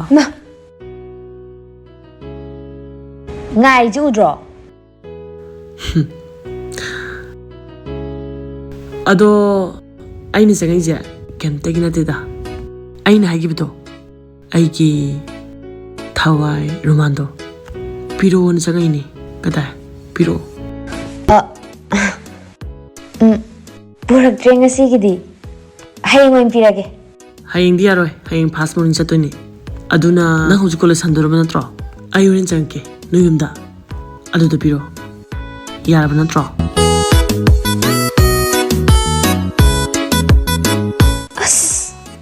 ꯍꯥꯏꯔꯣ Ngai chứ udro. Ado aina changaise kemtagi natida. Aina hagibdo aigi thawai romando piro na changaini kada piro. Purak dreng asigidi. Hayeng oin pirage. Hayeng di aroi hayeng fast morning chatoni. Aduna na hojik college sandoraba natro. Ayoren changke noyumda aduda piro. Yaraba natro.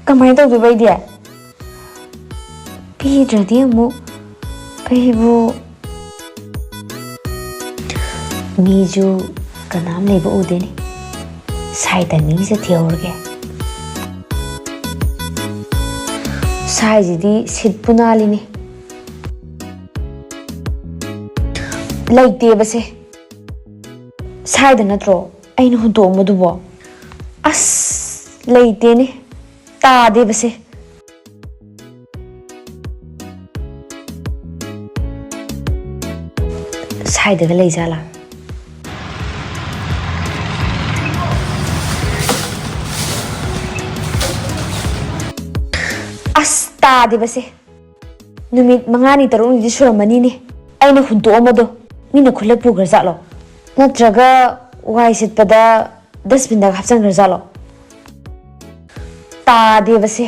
Kamai tau dubai dia. Birendrajit mu aibu miju kanam leba udeni. Sai timing se theorge. Sai jidi sit punali ni. Like de base. Sai da natro aina hunto madubo. As leite ni. Ta de base. Sai da lei jala. As ta de base. Numit mangani tarung di suramani ni. Aina hunto amado. Mina khulak pugar jalo. Natraga wai sit pada dustbin da hapchang gar jalo. Ta de base.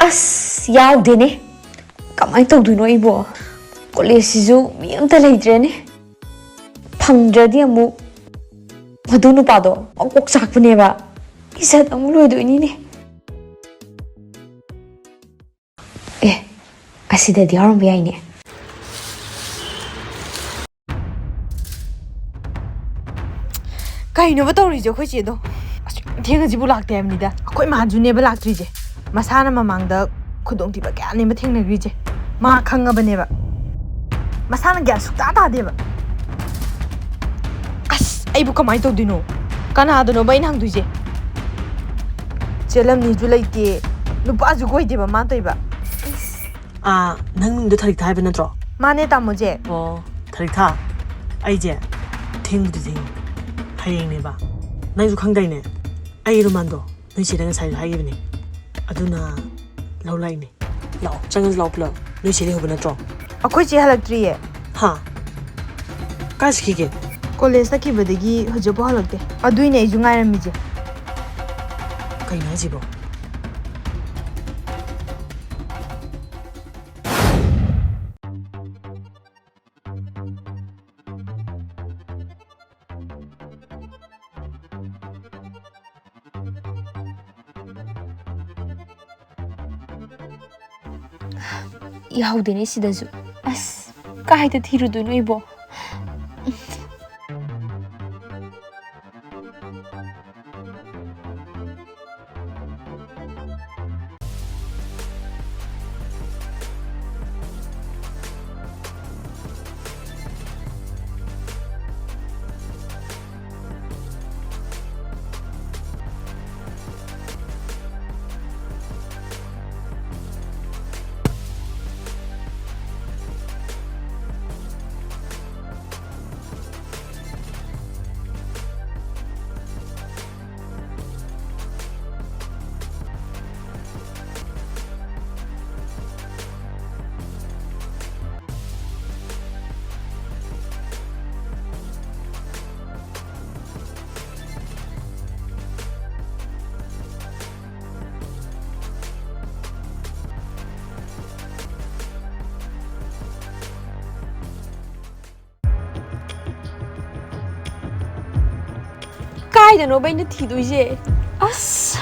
As yaw dene. Kamai tau duino ibo. College sizu mi amta leitre ne. Phangdradi amu madu nupado makok sakpane ba. Isat amu loidoini ne. Asida di haram bayai ne. Kaino ba tawri je khoi che do. Thenga jibu lakte amnida. Khoi ma june ba laktri je. Masana mamangda khudong tiba kya ne ma thengna gri je. Ma khanga bane ba. Masana gya sukta ta de ba. As ai bu kamai to dino. Kana do no bain hang du je. Chelam ni ju laite. Lupa ju goi de ba ma toi ba. Nang do Thariktha hai banatro. Mane tamo je. Oh Thariktha ai je theng du jing. Hayeng ne ba. Nang ju khangdai ne. Ai romando nang chiranga sai hai gibni. Aduna lau lai ne. Lau changas lau plo. Noi chiri ho banatro. Akhoi che halaktri ye. Ha. Ka sikige. College ta ki badagi hojo bo halakte. Adui ne ju ngai rami je. Kai na jibo. Yaw dene sidazu. As kai ta thiru duino ibo. Kai da no bai na thi doi je. As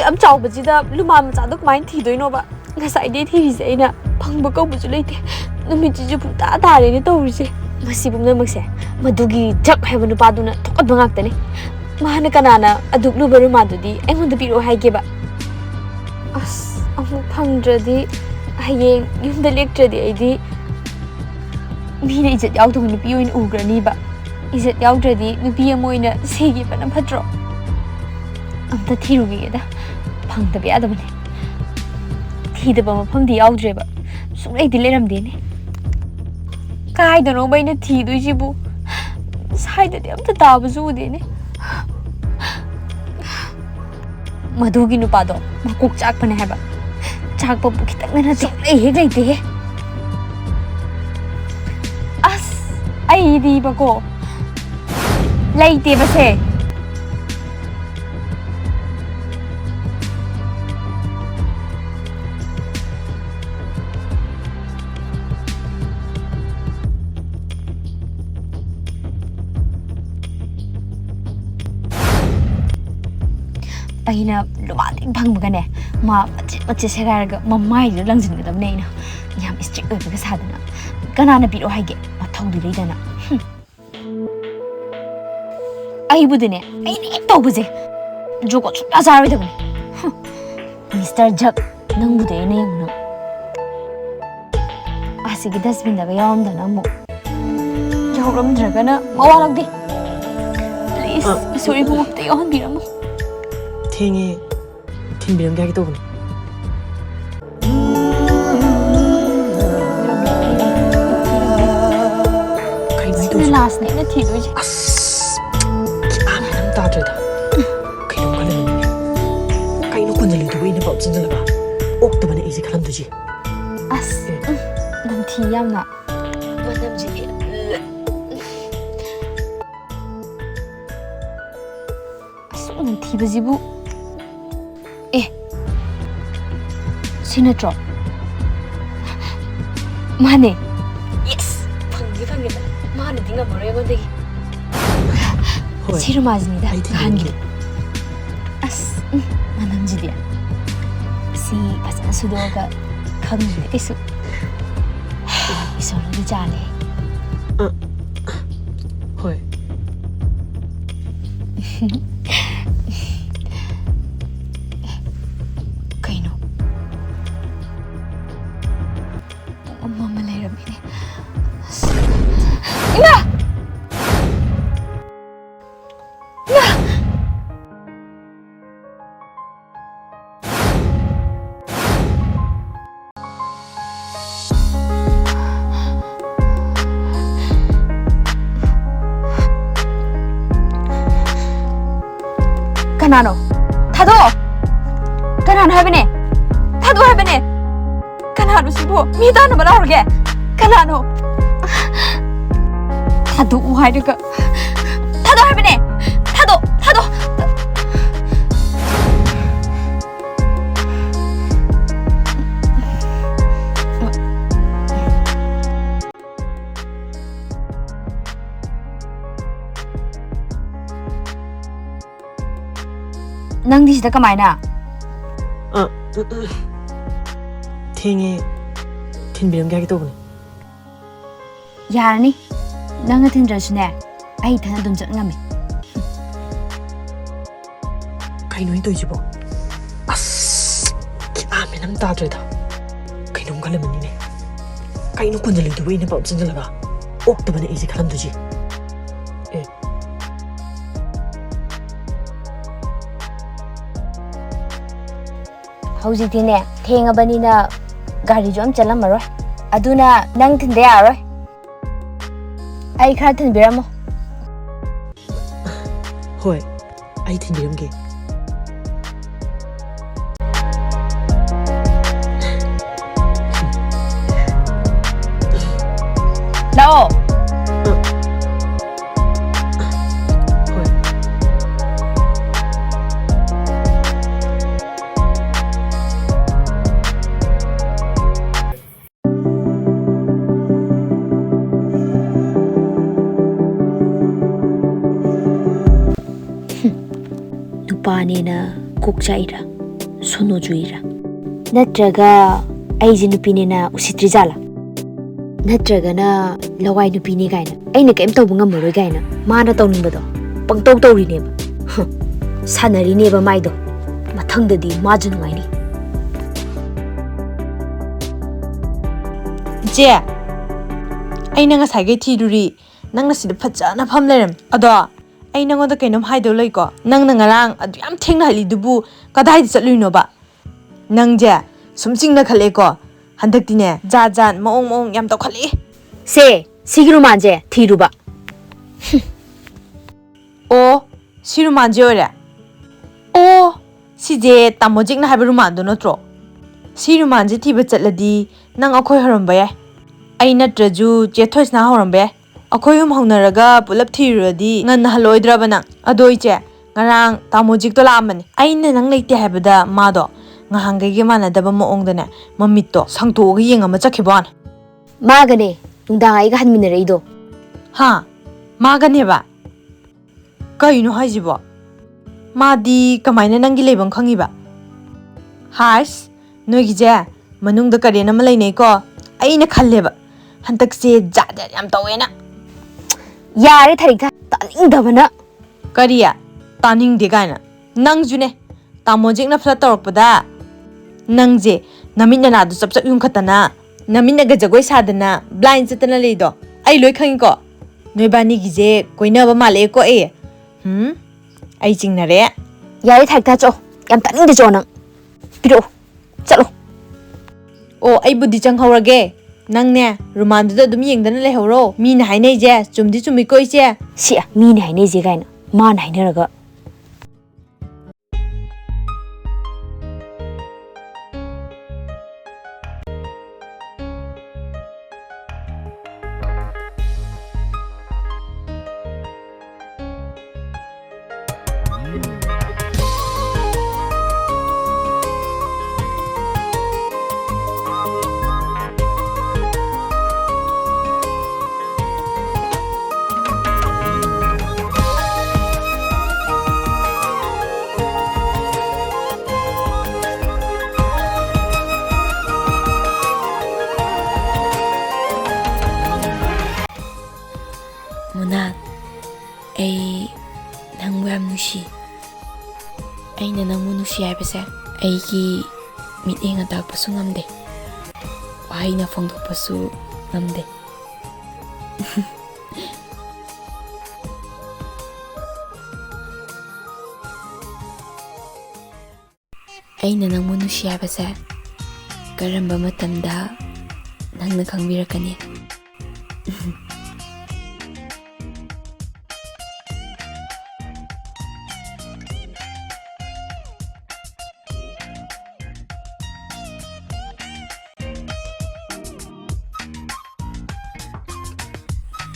am chau ba ji da luma ma cha dok main thi doi no ba. Nga sai de thi ri je na phang ba ko bu ju leite. Numi ji ju ta ta re ni to ri je. Masi pumnamk madugi jak haiba nupaduna thokatba ngaktani. Mahana kanana aduk lubaru madudi aingonda piro haigeba. As amuk phangdradi hayeng yumda lektradi aidi mine ijat yaudum nupi oin ugrani ba. Ijat yaudradi nupi amoina segi bana phatro. Amta thirugi da phangda be adabane. Thidaba mafamdi yaudreba. Sungai dileramdene. Kai da no baina thidu jibu. Saida de amta tabazu dene. Madugi nupado makuk chakpane haba. Chakpa bu khitang na te ei leite. As ai di bako. Leite base. Aina lumating phangmagane ma machi serarga mamai lu langjingadamne aina yam strict oibaga sadana kanana biro haige mathaudu leidana ai budune ai ne tawbuje jogo chukla jaroidabane Mr. Jak nang bude ne yamna asigi dustbin daga yawamdana mu yawramdragana mawalagdi please sorry bumukta yawan biramu 탱이 팅비랑 가기 또 보네. Sini last night na tido je. 아스, 기만 amttaga. 그런 거는 kaino kunjali tu ini bau jinjala ba. Ok tu bane easy kalam tuji. As, nam thiyam na. Manam ji. Asu nam thiba jibu. Sinatro. Mane. Yes. Phangi da. Mane dinga mare go degi. Sirumazini da. Hangi. As. Manam ji dia. Si pasana sudoga khangni kesu. Isolo di jale. Hoi. Kanano, Tado! Kanan habene! Tado habene! Kanano sibo, midano balorge! Kanano! Tado uhaidaga! Tado habene! Tado! Tado! Nang di sida kamay na? 탱이 팅비랑 가기 또 보네. Yarani, nang atin drasune, ay thana dum jat ngami. kaino ito jibo. As, kiman amttaga da. Kaino kalam ni ne. Kaino kunjali tu ini bau jinjala ba. Ok tu bane easy kalam tuji. Hawjitine thengabanina gari jom chalamaro aduna nang thinde aro ai khara thinbiramo Hoi, ai 팅비랑 ge. Lao Hoi. Nupanina kukchaira sonojuira natraga aiji nupinina usitrijala Natragana lawai nupini gaina. Aina kaim tawba ngammaroi gaina. Mana tawningbado. Pangtaw tawrineba. Sanarineba maido. Mathangdadi maju nungaini. Je aina ngasai thiduri nangna sida phajana pham leram ado ai nangoda kainom haido leiko nangna ngarang adu yam thengna hali dubu kadai chatluino ba nang je sumchingna khale ko handaktine jan maong yam to khali Se sigiru manje thiruba. o siru manje ore o sije tamojik na haberu mando notro siru manje thiba chatladi nang akhoi haramba ya ai natraju che Thoisana horambe akhoi haunaraga pulap thirudi ngan haloidraba nang adoi che ngarang tamojik to lamani aina nang leite habada mado ngahangge mana daba moongdane mamitto sangtoga yengama chakhibon Magane tungdang ai ga hanminareido. ha magane ba kaino haijibo madi kamaina nangi lebang khangiba hais noigi je manungda karena ma leinei ko aina khalleba hantakse jada yam tawena Yare Thariktha taningdabana. kariya taning de gaina nangjune tamojik na fla torpada nangje namina na du chapchap yung khatana namina ga jagoi sadana blind chatana leido ai loi khangi ko noibani gije koina ba male ko ai jingnare Yare Thariktha cho. Yam taningde cho nang. Piro. Chalo. o ai budi chang haurage nangne rumandu da dum yengdana le horo mi na hainai je chumdi chumi koi che Sia mini haine je gaina. Man hainaraga. Munan, ai nangbu yam nusi. Aina nangbu nusi haibase aigi mitinga takpasu ngamde. Wahaina phongdokpasu ngamde. Aina nangbu nusi haibase karamba matamda nangna khangbirakani.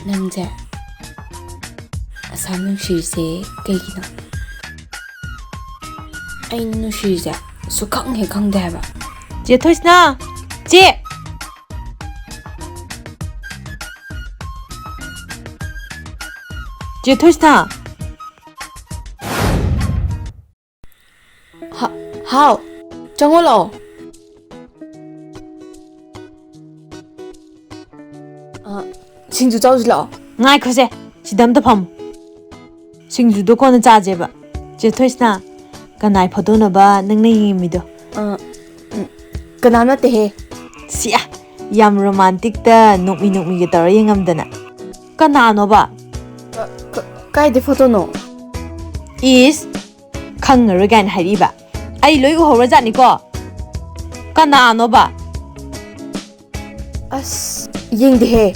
Nangje asam nushise kaigino aina nushise sukham he khangde haba je Thoisana je Thoisana how changolo Singju chawjilo ngai khose sidam ta pham singju do kona chaje ba je Thoisana kanai phodona ba nangne yimido kanana te he sia yam romantic ta nokmi ge tar yengamdana kanano ba kai de photo no is khangaro gan hariba ai loi u hora jani ko kanano ba as ying de he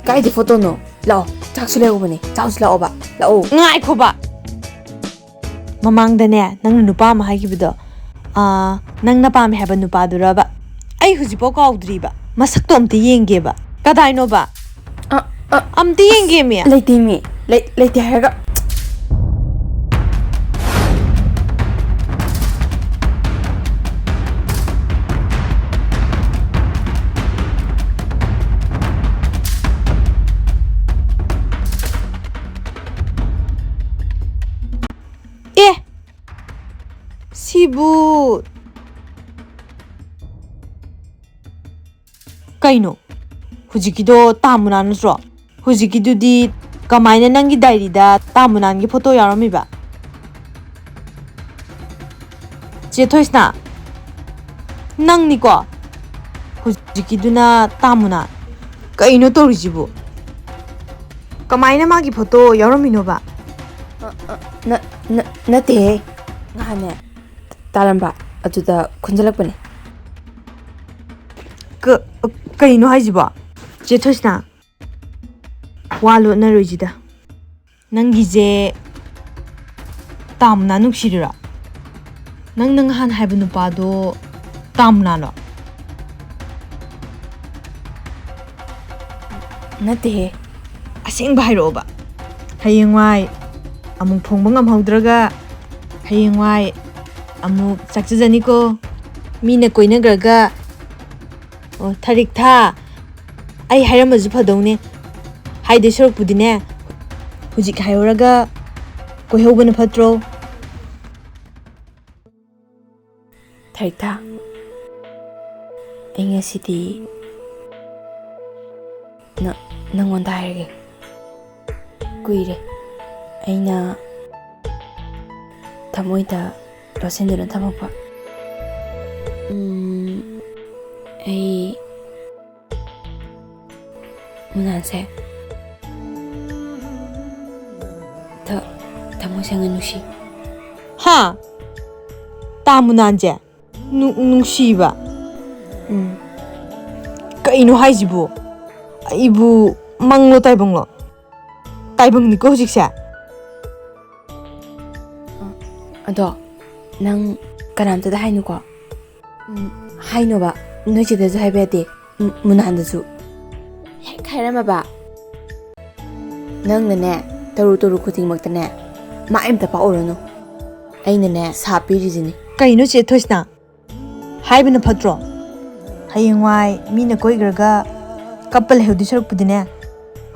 kai de photo no lao chaksu le ubani chawsu lao ba lao ngai kho ba mamangdane nang nupa ma haigibido nang na pam heba nupa duraba ai hujipo kaudri ba masak to amte yenge ba kadai no ba amte yenge me leiti mi leiti haga sibu kaino Hujikido Tamunan nutro. Hujikidudi kamaina nangi diary da Tamunan gi photo yaramiba. Che Thoisana. Nang ni ko. Hujikiduna Tamunan. Kaino torijibu. Kamaina magi photo yaramino ba. Nate ngahane taramba aduda khunjalakpane Kaino haijiba. Che Thoisana. Walo na Rebijita. Nangi je Tamunan nupshirira. Nang han haiba nupado Tamunan lo. Nate Asing bahairoba. Hayengwai amuk phongba ngamhaudraga hayengwai amuk sakjajani ko mina koinagraga Thariktha ai hairamazu phadone haide sorokpudine hujik hayoraga koihobana phatro. Thariktha ai ngasidi nangonda hairage kuire aina tamoida losenduna tamapa ai munanse tamoisanga nushi Ha Tamunan je nungsiba. Kaino haijibu. Aibu manglo taibanglo. Taibang ni ko hujiksa. Ado nang kanamtada hainuko hainoba noichidazu haibade munandazu hek hairamaba nangnane taru khudingmaktane ma emta paorano ainane sapirijini Kaino che Thoisana. Haibana phatro. Hayengwai mina koigraga couple heudi sorokpudine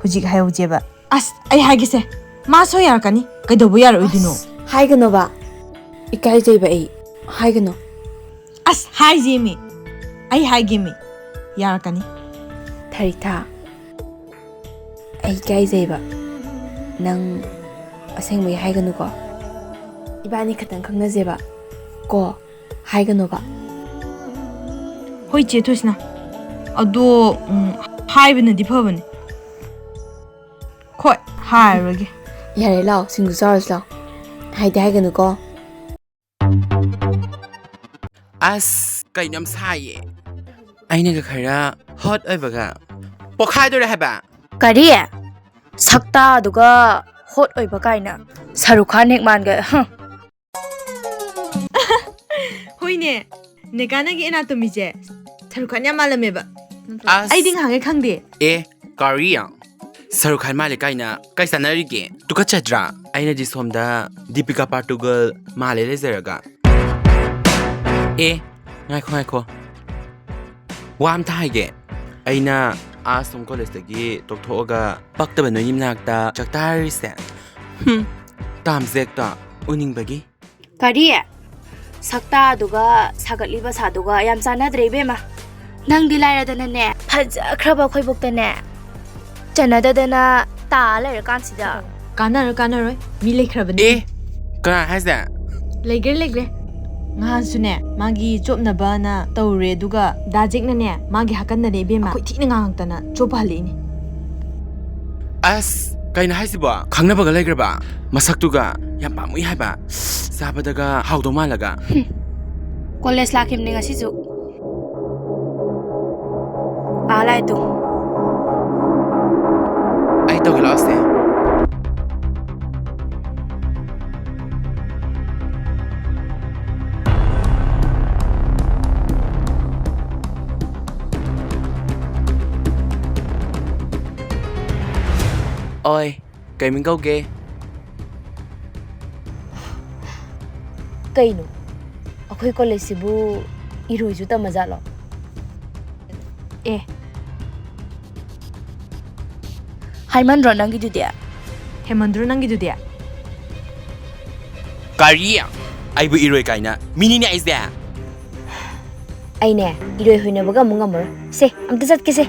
hujik hayojeba. As ai haigese. Ma so yarakani. Kaidobu yar oidino. haiganoba ikai jaiba ai haigano As haijemi. Ai haigemi. Yarakani. Thariktha ai kai jaiba nang asengbai haiganuko ibani khatang khangnajeba ko haiganoba Hoi che Thoisana. Ado haibana di phabane. Khoi hairage. yare lao singgu saras lao haide haiganuko As kainam saye. Aina ga khara hot oibaga. Pokhai dore haba. Kari sakta duga hot oiba kaina Sarukhan hek manga Hoine. Negana gi anatomy je. Sarukhan ya malameba. As Ai ding hange khangde. e Korea. Sarukhan male kaina kaisanari ge. Tuka chadra. Aina ji somda Deepika Portugal male lezeraga. Ngaiko. Wam taige. Aina Asum college dagi toktoga paktaba noyim nakta chaktari se. Tamzekta uning bagi. Kari sakta duga sagatliba saduga yam chanadre bema nang dilaira ne phajakraba khoibuktane chanadadana ta laira kansida Kanaroi. Mi lekhrabani. Kana haza. Legre. Ngahan sune magi chopnaba na tawre duga dajikna ne magi hakanna ne bema khoi thina ngangtana chopa halini. As kaina haisiba khangnabaga legraba masaktuga yam pamui haiba sabadaga haudo malaga college lakimne ngasiju alai tu ai to glasse Oi, kay mình câu ghê. kaino akhoi college sibu iroju ta maza lo Haiman ro nangi du dia Hemandro nangi du dia. Kariya, ai bu iroi kaina. Mini ni aizya. aine iroi hoina baga mungamor se amta jat ke se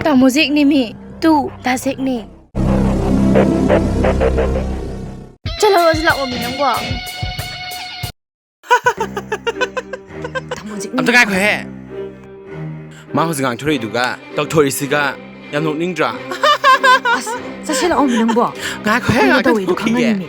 Tamo zik ni mi, tu ta sek ni. Chalo rozla o mi nang gwa. amttaga khoe ma hozgang thori duga tok thori siga yam nok ning dra Sasila om nang bo. nga khoe nga Tawi du khangani ni.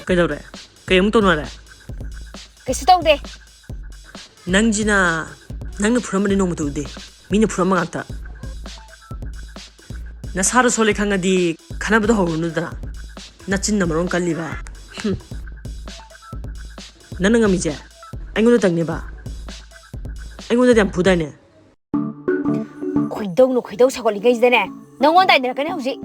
그래도래. 그럼 또 노래. Kaisu tau de. 낭지나 낭는 프로만이 너무 두대. 미니 프로만 같다. 나 사르 솔레 강아디 가나보다 허우는다. 나 진나 마론 깔리바. 나는 감이제. anh 당내 봐. anh 대한 부담네. Khoidong sagoli guys dene. Nongon dai dene kane hausi.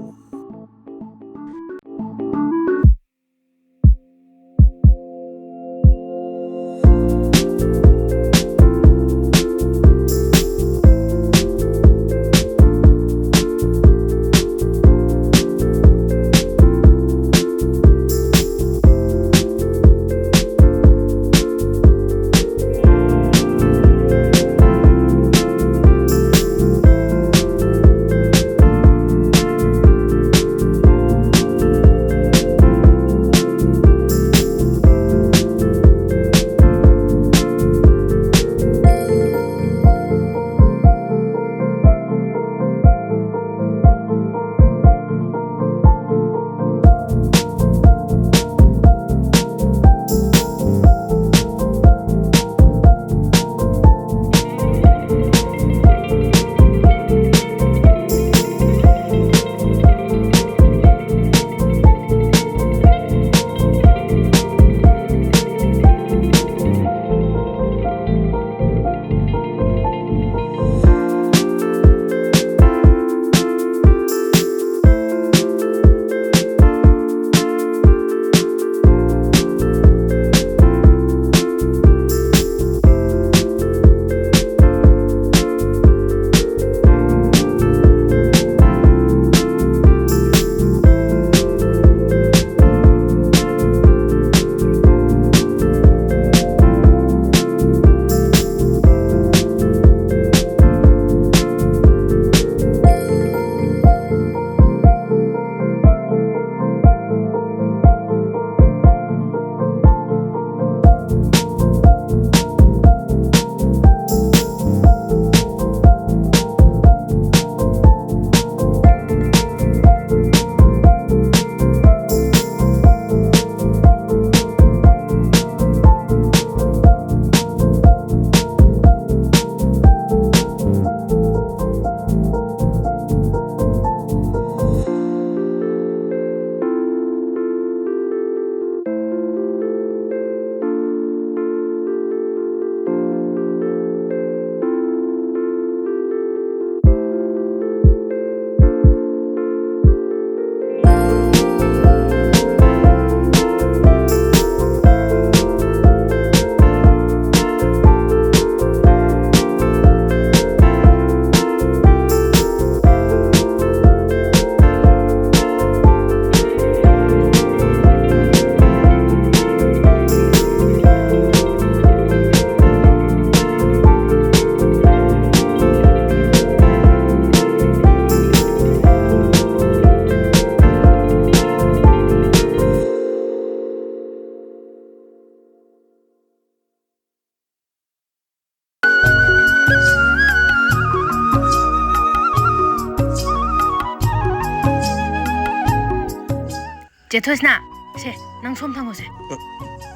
제 Thoisana, 세, 낭 솜 탕고 세.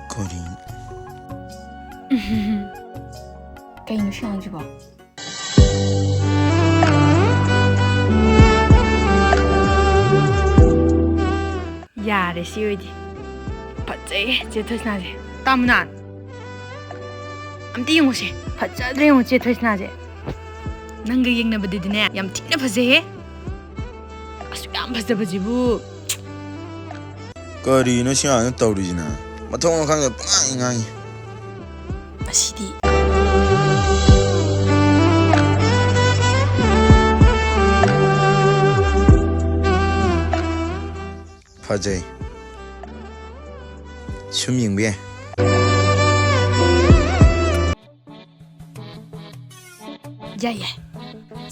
거리 Kayaknya siang juga. 야래 시오이디. 봤지? 제 Thoisana지. 따무난. 암띠 용오시. 봤자드레 용오 제 Thoisana지. 낭가 얘기나 버디드네. 얌 티나 파세. ꯑꯁꯨꯛ ꯌꯥꯝ ꯐꯖꯕꯁꯤꯕꯨ ꯀꯔꯤꯅꯣ ꯁꯤ ꯉꯥꯡꯅ ꯇꯧꯔꯤꯁꯤꯅ ꯃꯊꯣꯡ ꯃꯈꯥꯡꯗ ꯄꯨꯡꯉꯥꯡ ꯉꯥꯡꯉꯤ ꯑꯁꯤꯗꯤ ꯐꯖꯩ ꯁꯨꯝ ꯌꯦꯡꯕ ꯌꯥꯏ ꯌꯥꯏ ꯌꯥꯏ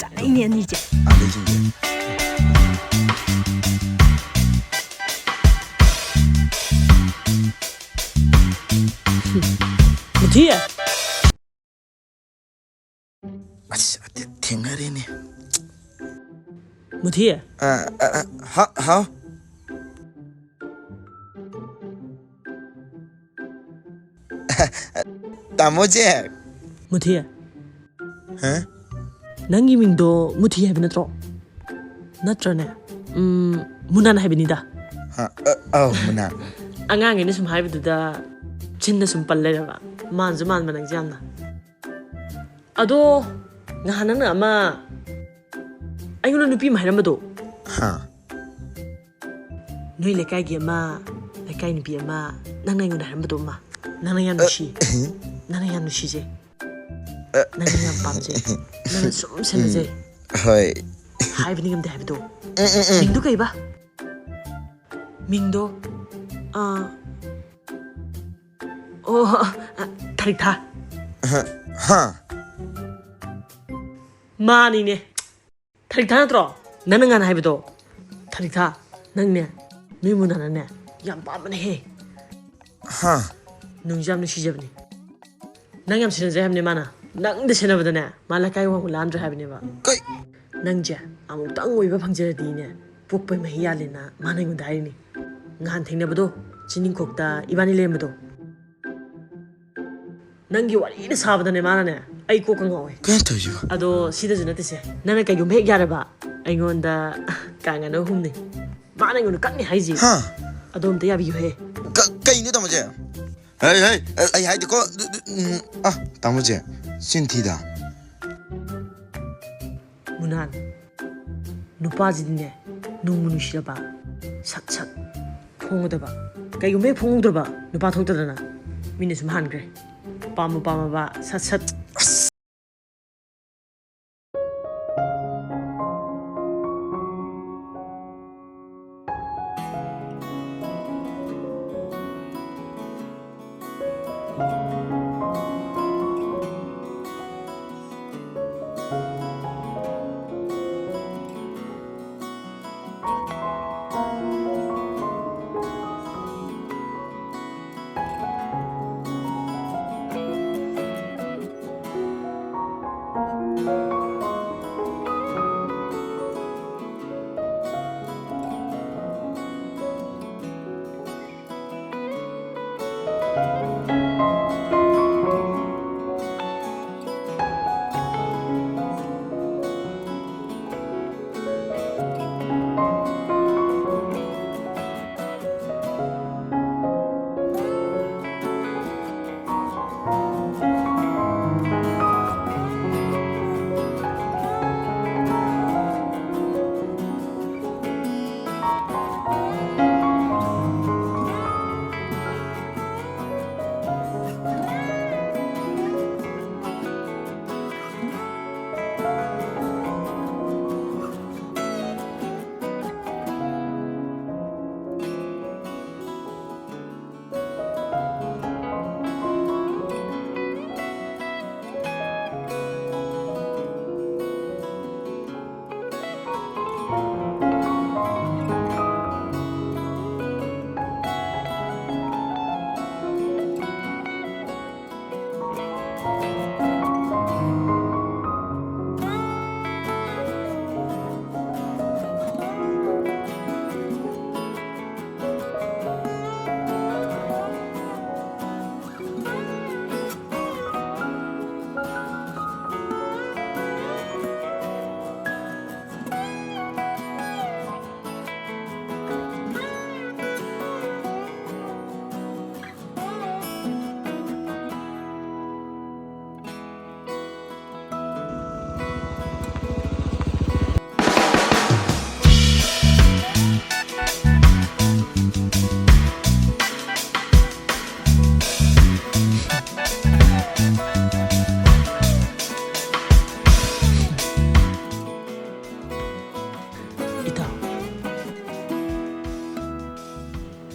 ꯆꯥꯅꯩꯅꯦ ꯑꯅꯤꯁꯦ ꯑꯗꯩꯁꯤꯡꯁꯦ Muthi ꯑꯁ ꯊꯦꯡꯅꯔꯦꯅꯦ Muthi ꯍꯥꯎ ꯇꯥꯃꯣꯖꯦ Muthi ꯍꯥ Nangi mingdo Muthi habi natro Natrane Munan habi nida ꯑꯧ ꯃꯨꯅꯥ Angang sum habi duda Chinna sum palle raba Manzu man manang jamna Ado Ngahanang ama Ayuna nupi mahiramado ꯍꯥ Nui lekai gi ama Lekai nupi ama Nang na yuna haramado ma Nang na yan nushi Nang na yan nushi je Nang na yan pam je Nang na sum sena je ꯍꯣꯏ Hai bini ngamde habi do Mingdo kai ba Mingdo Oh Thariktha ꯍꯥ Mani ne Thariktha natro Nana ngana habi do Thariktha Nang ne Nui munana ne Yam pamane he ꯍꯥ Nung jam nushi jabni Nang yam sena je hamne mana Nang de sena badane Mala kai wang ulandra habi ne ba ꯀꯩ Nang je Amuk tang oiba phangjara di ne Pukpai mahi yalina Mana yung dari ni Ngahan thengna bado Chining kokta Ibani le bado Nangi wari na sabadane mana ne Ay ko kang ngawe ꯀꯩꯅꯣ ꯇꯧꯔꯤꯁꯤꯕꯣ Ado sida juna tise Nana kay yung hek yara ba Ay ngonda Kanga na humni Mana yung kakni haiji ꯍꯥ Ado umta yabi yu he ꯀꯩꯅꯣ ꯇꯥꯃꯣꯖꯦ ꯍꯩ ꯍꯩ ꯑꯩ ꯍꯥꯏꯗꯤꯀꯣ ꯇꯥꯃꯣꯖꯦ ꯆꯤꯟꯊꯤꯗ Munan Nupazidine Nungmu nushiraba Sat sat Phongodaba Kay yung hek phongodraba Nupa thokta Mini sum hangre Pamu pama ba Sat sat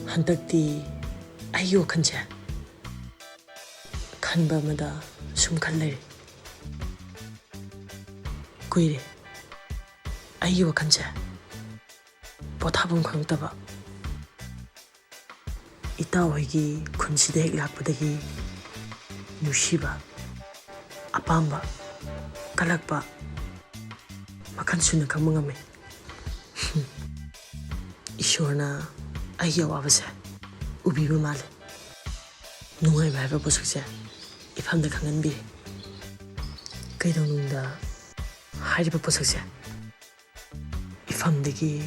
Hantagti ayo kanje khanba mada sum khanle kuire ayo kanje pothabum khangtaba ita hoigi khunside hek lakpadagi nushiba apamba kalakpa makan suna kamangame ishorna ayo awase ubiba male nungai ba ba posakse ifamda khangan bi kaidonungda hairiba posakse ifamdagi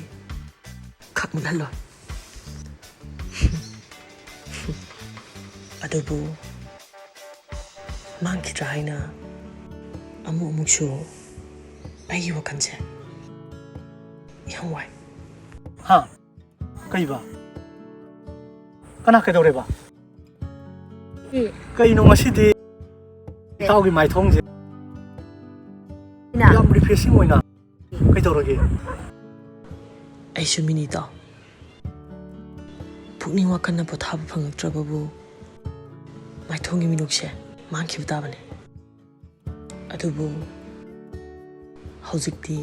khakmunhallo adubu mangkidra haina amuksu ayi wakanse yamwai ha kaiba kana kaidoreba kaino ngasidi itaogi mai thongje yam refreshing oina kaidorage aishu minita pukning wakanna pothaba phangaktrababu mai thongi minukse mangkibdabane adubu hojikti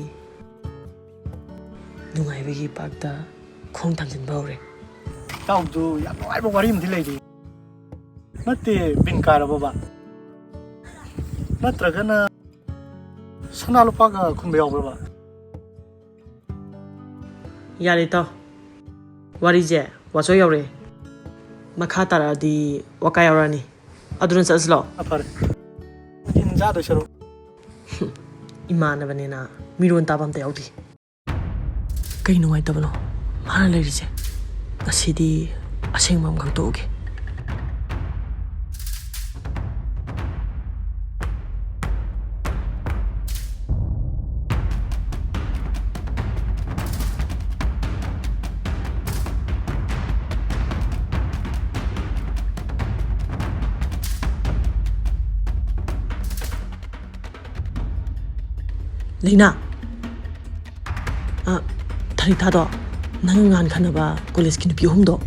nungaibagi pakta khong thamjinba hore taodu yam noiba wari mdi leidi nate bin karaba natragana sanalupaga khumbe yawba yare to wari je waso yawre makha taradi waka yawrani adun saslo afar inja do sharo imana banena miron tabam ta yawdi kai nuai tabano mara lerise asidi asengmam gang toge Leina Thariktha do nang ngan khanaba college ki nupi hum do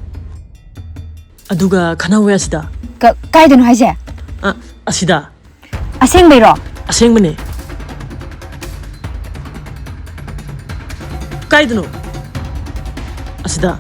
aduga khanawe asida Kaidano haise? asida Aseng beiro? aseng bane kaidano asida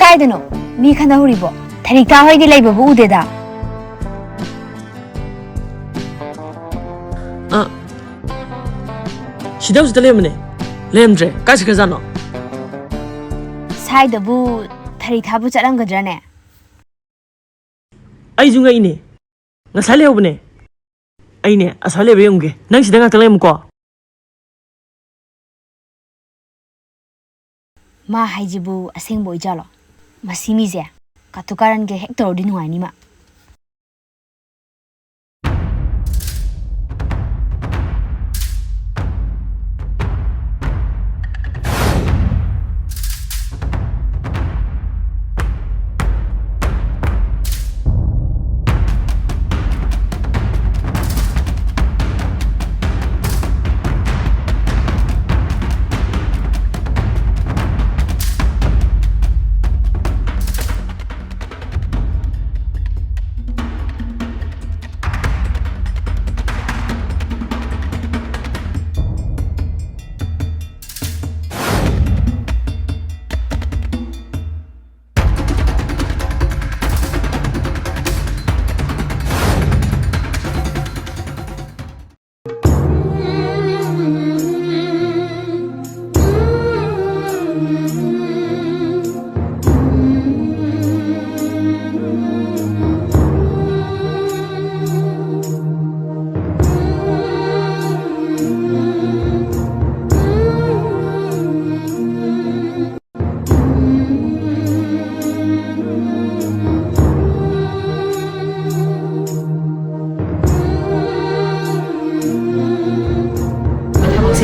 Kaidano mi khana huribo Thariktha hoidi laibabu udeda Sidau sida lemne lemdre kai sakazano Saidabu Thariktha bu charangadrane ai junga ine ngasale obne aine asale be yumge nang sida ngak talem ko ma haijibu asengbo ijalo masimize katukaran ge hector di nuani ma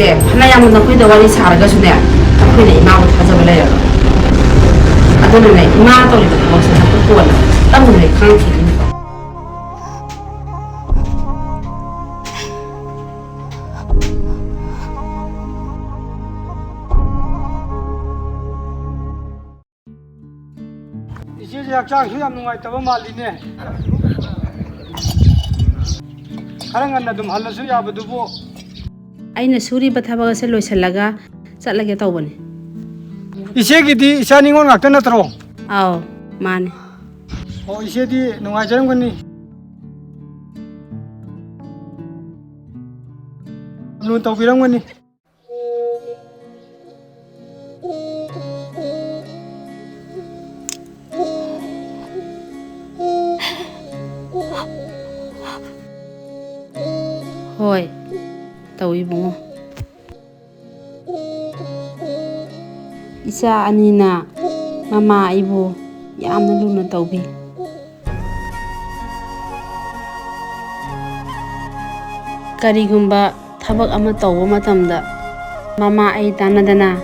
ꯅꯪꯁꯦ ꯐꯅ ꯌꯥꯝꯅ ꯅꯈꯣꯏꯗ ꯋꯥꯔꯤ ꯁꯥꯔꯒꯁꯨꯅꯦ ꯑꯩꯈꯣꯏꯅ ꯏꯃꯥꯕꯨ ꯊꯥꯖꯕ ꯂꯩꯔꯔꯣꯏ ꯑꯗꯨꯅꯅꯦ ꯏꯃꯥ ꯇꯧꯔꯤꯕ ꯊꯕꯛꯁꯦ ꯅꯈꯣꯏ ꯀꯣꯟꯅ ꯇꯞꯅ ꯂꯩ ꯈꯪꯈꯤꯅꯤꯀꯣ 이제 약장 수염 누가 있다고 말이네. 가랑간나 좀 할라서 야부두고. ꯑꯩꯅ ꯁꯨꯔꯤꯕ ꯊꯕꯛ ꯑꯁꯦ ꯂꯣꯏꯁꯤꯜꯂꯒ ꯆꯠꯂꯒꯦ ꯇꯧꯕꯅꯤ 이세기디 이샤닝원 같은 나트로. ꯑꯥꯎ ꯃꯥꯅꯦ 이세디 누가 저런 거니? 눈 떠비란 거니? ꯍꯣꯏ ꯇꯧꯏ ꯏꯕꯨꯡꯉꯣ ꯏꯆꯥ ꯑꯅꯤꯅ ꯃꯃꯥ ꯑꯩꯕꯨ ꯌꯥꯝꯅ ꯂꯨꯅ ꯇꯧꯕꯤ ꯀꯔꯤꯒꯨꯝꯕ ꯊꯕꯛ ꯑꯃ ꯇꯧꯕ ꯃꯇꯝꯗ ꯃꯃꯥ ꯑꯩ ꯇꯥꯟꯅꯗꯅ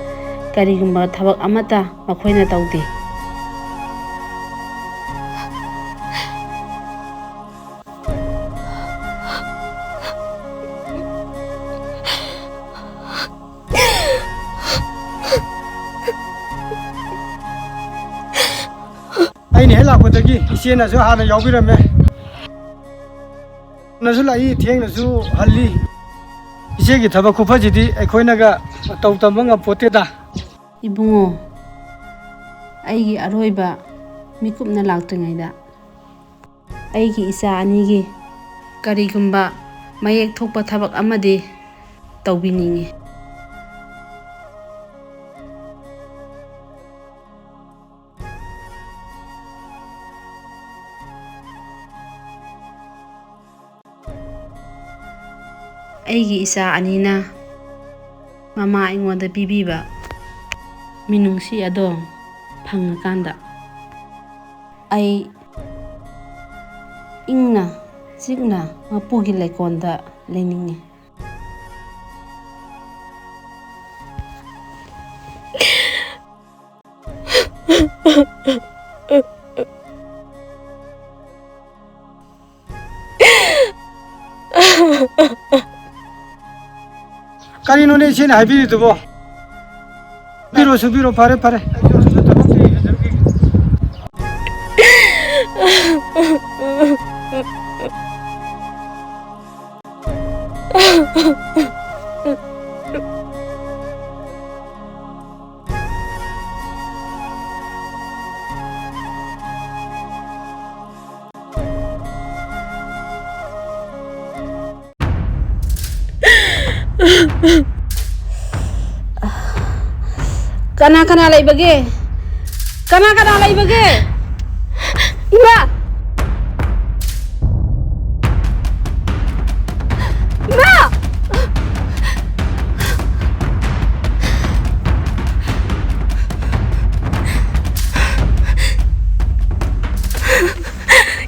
ꯀꯔꯤꯒꯨꯝꯕ ꯊꯕꯛ ꯑꯃꯠꯇ ꯃꯈꯣꯏꯅ ꯇꯧꯗꯦ ꯑꯩꯅ ꯍꯦꯛ ꯂꯥꯛꯄꯗꯒꯤ ꯏꯆꯦꯅꯁꯨ ꯍꯥꯟꯅ ꯌꯥꯎꯕꯤꯔꯝꯃꯦ ꯅꯁꯨ ꯂꯥꯛꯏ ꯊꯦꯡꯅꯁꯨ ꯍꯜꯂꯤ ꯏꯆꯦꯒꯤ ꯊꯕꯛ ꯈꯨꯐꯁꯤꯗꯤ ꯑꯩꯈꯣꯏꯅꯒ ꯇꯧ ꯇꯝꯕ ꯉꯝꯄꯣꯠꯇꯦꯗ ꯏꯕꯨꯡꯉꯣ ꯑꯩꯒꯤ ꯑꯔꯣꯏꯕ ꯃꯤꯀꯨꯞꯅ ꯂꯥꯛꯇ꯭ꯔꯤꯉꯩꯗ ꯑꯩꯒꯤ ꯏꯆꯥ ꯑꯅꯤꯒꯤ ꯀꯔꯤꯒꯨꯝꯕ ꯃꯌꯦꯛ ꯊꯣꯛꯄ ꯊꯕꯛ ꯑꯃꯗꯤ ꯇꯧꯕꯤꯅꯤꯡꯉꯤ ꯑꯩꯒꯤ ꯏꯆꯥ ꯑꯅꯤꯅ ꯃꯃꯥ ꯑꯩꯉꯣꯟꯗ ꯄꯤꯕꯤꯕ ꯃꯤꯅꯨꯡꯁꯤ ꯑꯗꯣ ꯐꯪꯉꯀꯥꯟꯗ ꯑꯩ ꯏꯪꯅ ꯆꯤꯛꯅ ꯃꯄꯨꯒꯤ ꯂꯩꯀꯣꯜꯗ ꯂꯩꯅꯤꯡꯉꯤ ꯀꯔꯤꯅꯣꯅꯦ ꯏꯆꯦꯅ ꯍꯥꯏꯕꯤꯔꯤꯗꯨꯕꯣ 수비로 바래 바래 Kana laibage? Kana laibage? Ima! Ima!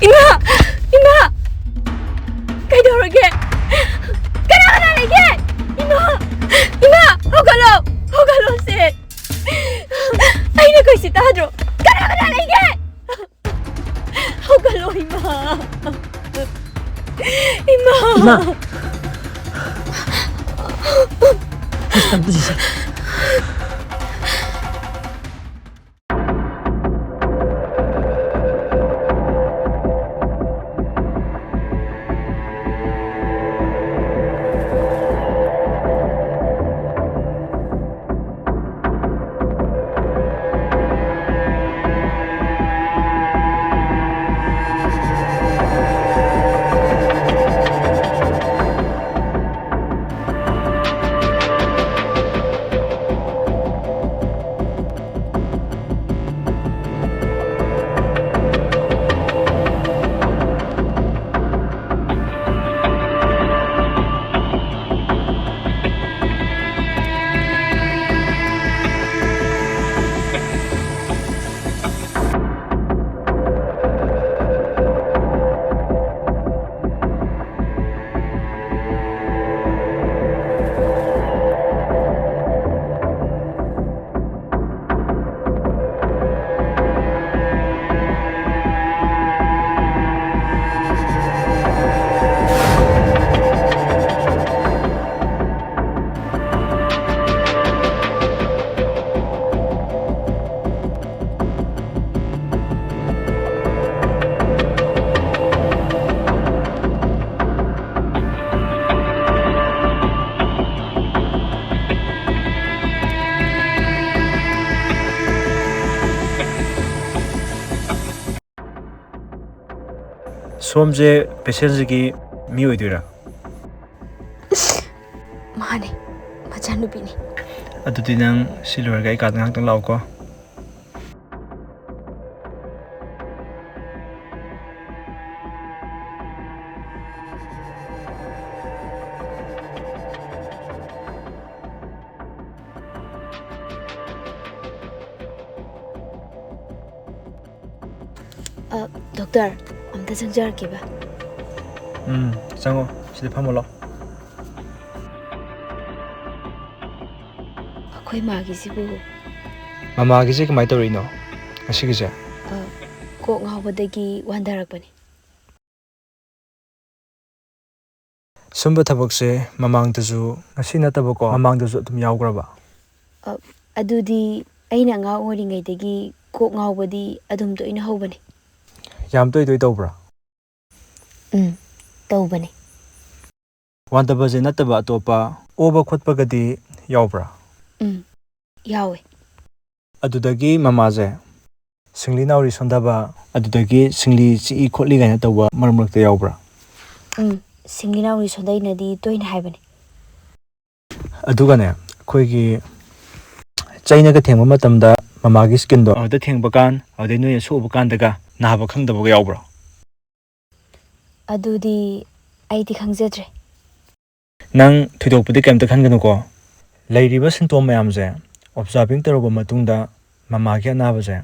Ima! Ima! Kaidorage? Kana laige? Ima! Ima! Hogalo se! Aina ko si Tadro! Kana laige! Hogalo Ima! Ima! Están posición. ꯁꯣꯝꯁꯦ ꯄꯦꯁꯦꯟꯁꯤꯒꯤ ꯃꯤ ꯑꯣꯏꯗꯣꯏꯔꯥ? ꯃꯥꯅꯦ, ꯃꯆꯥꯅꯨꯄꯤꯅꯤ. ꯑꯗꯨꯗꯤ ꯅꯪ ꯁꯤ ꯂꯣꯏꯔꯒ ꯑꯩ ꯀꯥꯗ ꯉꯥꯛꯇꯪ ꯂꯥꯛꯎꯀꯣ. ꯗꯣꯛꯇꯔ, ꯑꯝꯇ ꯆꯪꯖꯔꯛꯀꯦꯕ. ꯆꯪꯉꯣ. ꯁꯤꯗ ꯐꯝꯃꯣ ꯂꯥꯛꯑꯣ. ꯑꯩꯈꯣꯏ ꯃꯥꯒꯤꯁꯤꯕꯨ ꯃꯃꯥꯒꯤꯁꯦ ꯀꯃꯥꯏꯅ ꯇꯧꯔꯤꯅꯣ ꯉꯁꯤꯒꯤꯁꯦ? ꯀꯣꯛ ꯉꯥꯎꯕꯗꯒꯤ ꯋꯥꯟꯊꯔꯛꯄꯅꯤ. ꯁꯨꯝꯕ ꯊꯕꯛꯁꯦ ꯃꯃꯥꯡꯗꯁꯨ ꯉꯁꯤ ꯅꯠꯇꯕꯀꯣ ꯃꯃꯥꯡꯗꯁꯨ ꯑꯗꯨꯝ ꯌꯥꯎꯈ꯭ꯔꯕ? ꯑꯗꯨꯗꯤ ꯑꯩꯅ ꯑꯉꯥꯡ ꯑꯣꯏꯔꯤꯉꯩꯗꯒꯤ ꯀꯣꯛ ꯉꯥꯎꯕꯗꯤ ꯑꯗꯨꯝ ꯇꯣꯏꯅ ꯍꯧꯕꯅꯤ. ꯌꯥꯝ ꯇꯣꯏ ꯇꯧꯕ꯭ꯔꯥ? ꯇꯧꯕꯅꯤ. ꯋꯥꯟꯊꯕꯁꯦ ꯅꯠꯇꯕ ꯑꯇꯣꯞꯄ ꯑꯣꯕ ꯈꯣꯠꯄꯒꯗꯤ ꯌꯥꯎꯕ꯭ꯔꯥ? ꯌꯥꯎꯋꯦ. ꯑꯗꯨꯗꯒꯤ ꯃꯃꯥꯁꯦ ꯁꯤꯡꯂꯤ ꯅꯥꯎꯔꯤ ꯁꯣꯟꯊꯕ, ꯑꯗꯨꯗꯒꯤ ꯁꯤꯡꯂꯤ ꯆꯤꯛꯏ ꯈꯣꯠꯂꯤ ꯀꯥꯏꯅ ꯇꯧꯕ ꯃꯔꯛ ꯃꯔꯛꯇ ꯌꯥꯎꯕ꯭ꯔꯥ? ꯁꯤꯡꯂꯤ ꯅꯥꯎꯔꯤ ꯁꯣꯟꯊꯩꯅꯗꯤ ꯇꯣꯏꯅ ꯍꯥꯏꯕꯅꯤ. ꯑꯗꯨꯒꯅꯦ ꯑꯩꯈꯣꯏꯒꯤ ꯆꯩꯅꯒ ꯊꯦꯡꯕ ꯃꯇꯝꯗ ꯃꯃꯥꯒꯤ ꯁ꯭ꯀꯤꯟꯗꯣ ꯑꯗꯨꯗ ꯊꯦꯡꯕ ꯀꯥꯟ ꯑꯗꯨꯗꯩ ꯅꯣꯏꯅ ꯁꯣꯛꯎꯕ ꯀꯥꯟꯗꯒ ꯅꯥꯕ ꯈꯪꯗꯕꯒ ꯌꯥꯎꯕ꯭ꯔꯣ? ꯑꯗꯨꯗꯤ ꯑꯩꯗꯤ ꯈꯪꯖꯗ꯭ꯔꯦ. ꯅꯪ ꯊꯣꯏꯗꯣꯛꯄꯗꯤ ꯀꯩꯝꯇ ꯈꯟꯒꯅꯨꯀꯣ. ꯂꯩꯔꯤꯕ ꯁꯤꯝꯇꯣꯝ ꯃꯌꯥꯝꯁꯦ ꯑꯣꯕꯖꯥꯔꯚꯤꯡ ꯇꯧꯔꯕ ꯃꯇꯨꯡꯗ ꯃꯃꯥꯒꯤ ꯑꯅꯥꯕꯁꯦ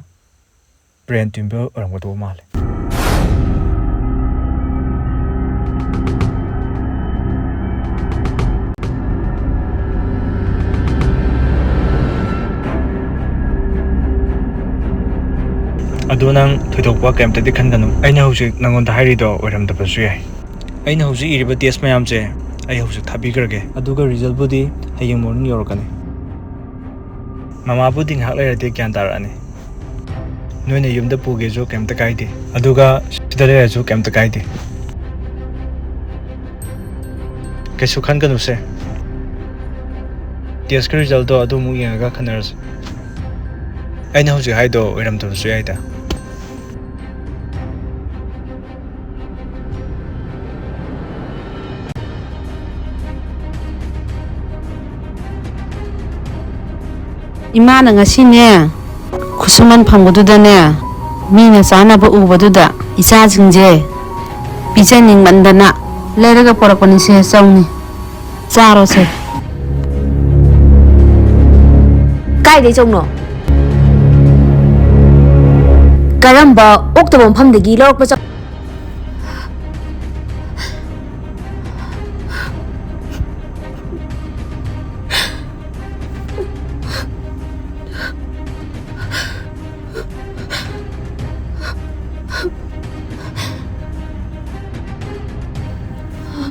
ꯕ꯭ꯔꯦꯟ ꯇ꯭ꯌꯨꯃꯔ ꯑꯣꯏꯔꯝꯒꯗꯧꯕ ꯃꯥꯜꯂꯦ. ꯑꯗꯣ ꯅꯪ ꯊꯣꯏꯗꯣꯛꯄ ꯀꯩꯝꯇꯗꯤ ꯈꯟꯒꯅꯨ. ꯑꯩꯅ ꯍꯧꯖꯤꯛ ꯅꯪꯉꯣꯟꯗ ꯍꯥꯏꯔꯤꯗꯣ ꯑꯣꯏꯔꯝꯗꯕꯁꯨ ꯌꯥꯏ. ꯑꯩꯅ ꯍꯧꯖꯤꯛ ꯏꯔꯤꯕ ꯇꯦꯁ ꯃꯌꯥꯝꯁꯦ ꯑꯩ ꯍꯧꯖꯤꯛ ꯊꯥꯕꯤꯈ꯭ꯔꯒꯦ. ꯑꯗꯨꯒ ꯔꯤꯖꯜꯠꯕꯨꯗꯤ ꯍꯌꯦꯡ ꯃꯣꯔꯅꯤꯡ ꯌꯧꯔꯛꯀꯅꯤ. ꯃꯃꯥꯕꯨꯗꯤ ꯉꯥꯏꯍꯥꯛ ꯂꯩꯔꯗꯤ ꯒ꯭ꯌꯥꯟ ꯇꯥꯔꯛꯑꯅꯤ. ꯅꯣꯏꯅ ꯌꯨꯝꯗ ꯄꯨꯒꯦꯁꯨ ꯀꯩꯝꯇ ꯀꯥꯏꯗꯦ. ꯑꯗꯨꯒ ꯁꯤꯗ ꯂꯩꯔꯁꯨ ꯀꯩꯝꯇ ꯀꯥꯏꯗꯦ. ꯀꯩꯁꯨ ꯈꯟꯒꯅꯨꯁꯦ. ꯇꯦꯁꯀꯤ ꯔꯤꯖꯜꯇꯣ ꯑꯗꯨ ꯑꯃꯨꯛ ꯌꯦꯡꯉꯒ ꯈꯟꯅꯔꯁꯤ. ꯑꯩꯅ ꯍꯧꯖꯤꯛ ꯍꯥꯏꯗꯣ ꯑꯣꯏꯔꯝꯗꯕꯁꯨ ꯌꯥꯏꯗ. 이마는 ngasi네 kusuman phangududane mina chanaba ubaduda ichasingje pijaning mandana leraga porakoni se chawni charose ꯀꯥꯏꯗꯩ ꯆꯧꯅꯣ? ꯀꯔꯝꯕ ꯑꯣꯛꯇꯕ ꯃꯐꯝꯗꯒꯤ ꯂꯧꯔꯛꯄ ꯆꯧ?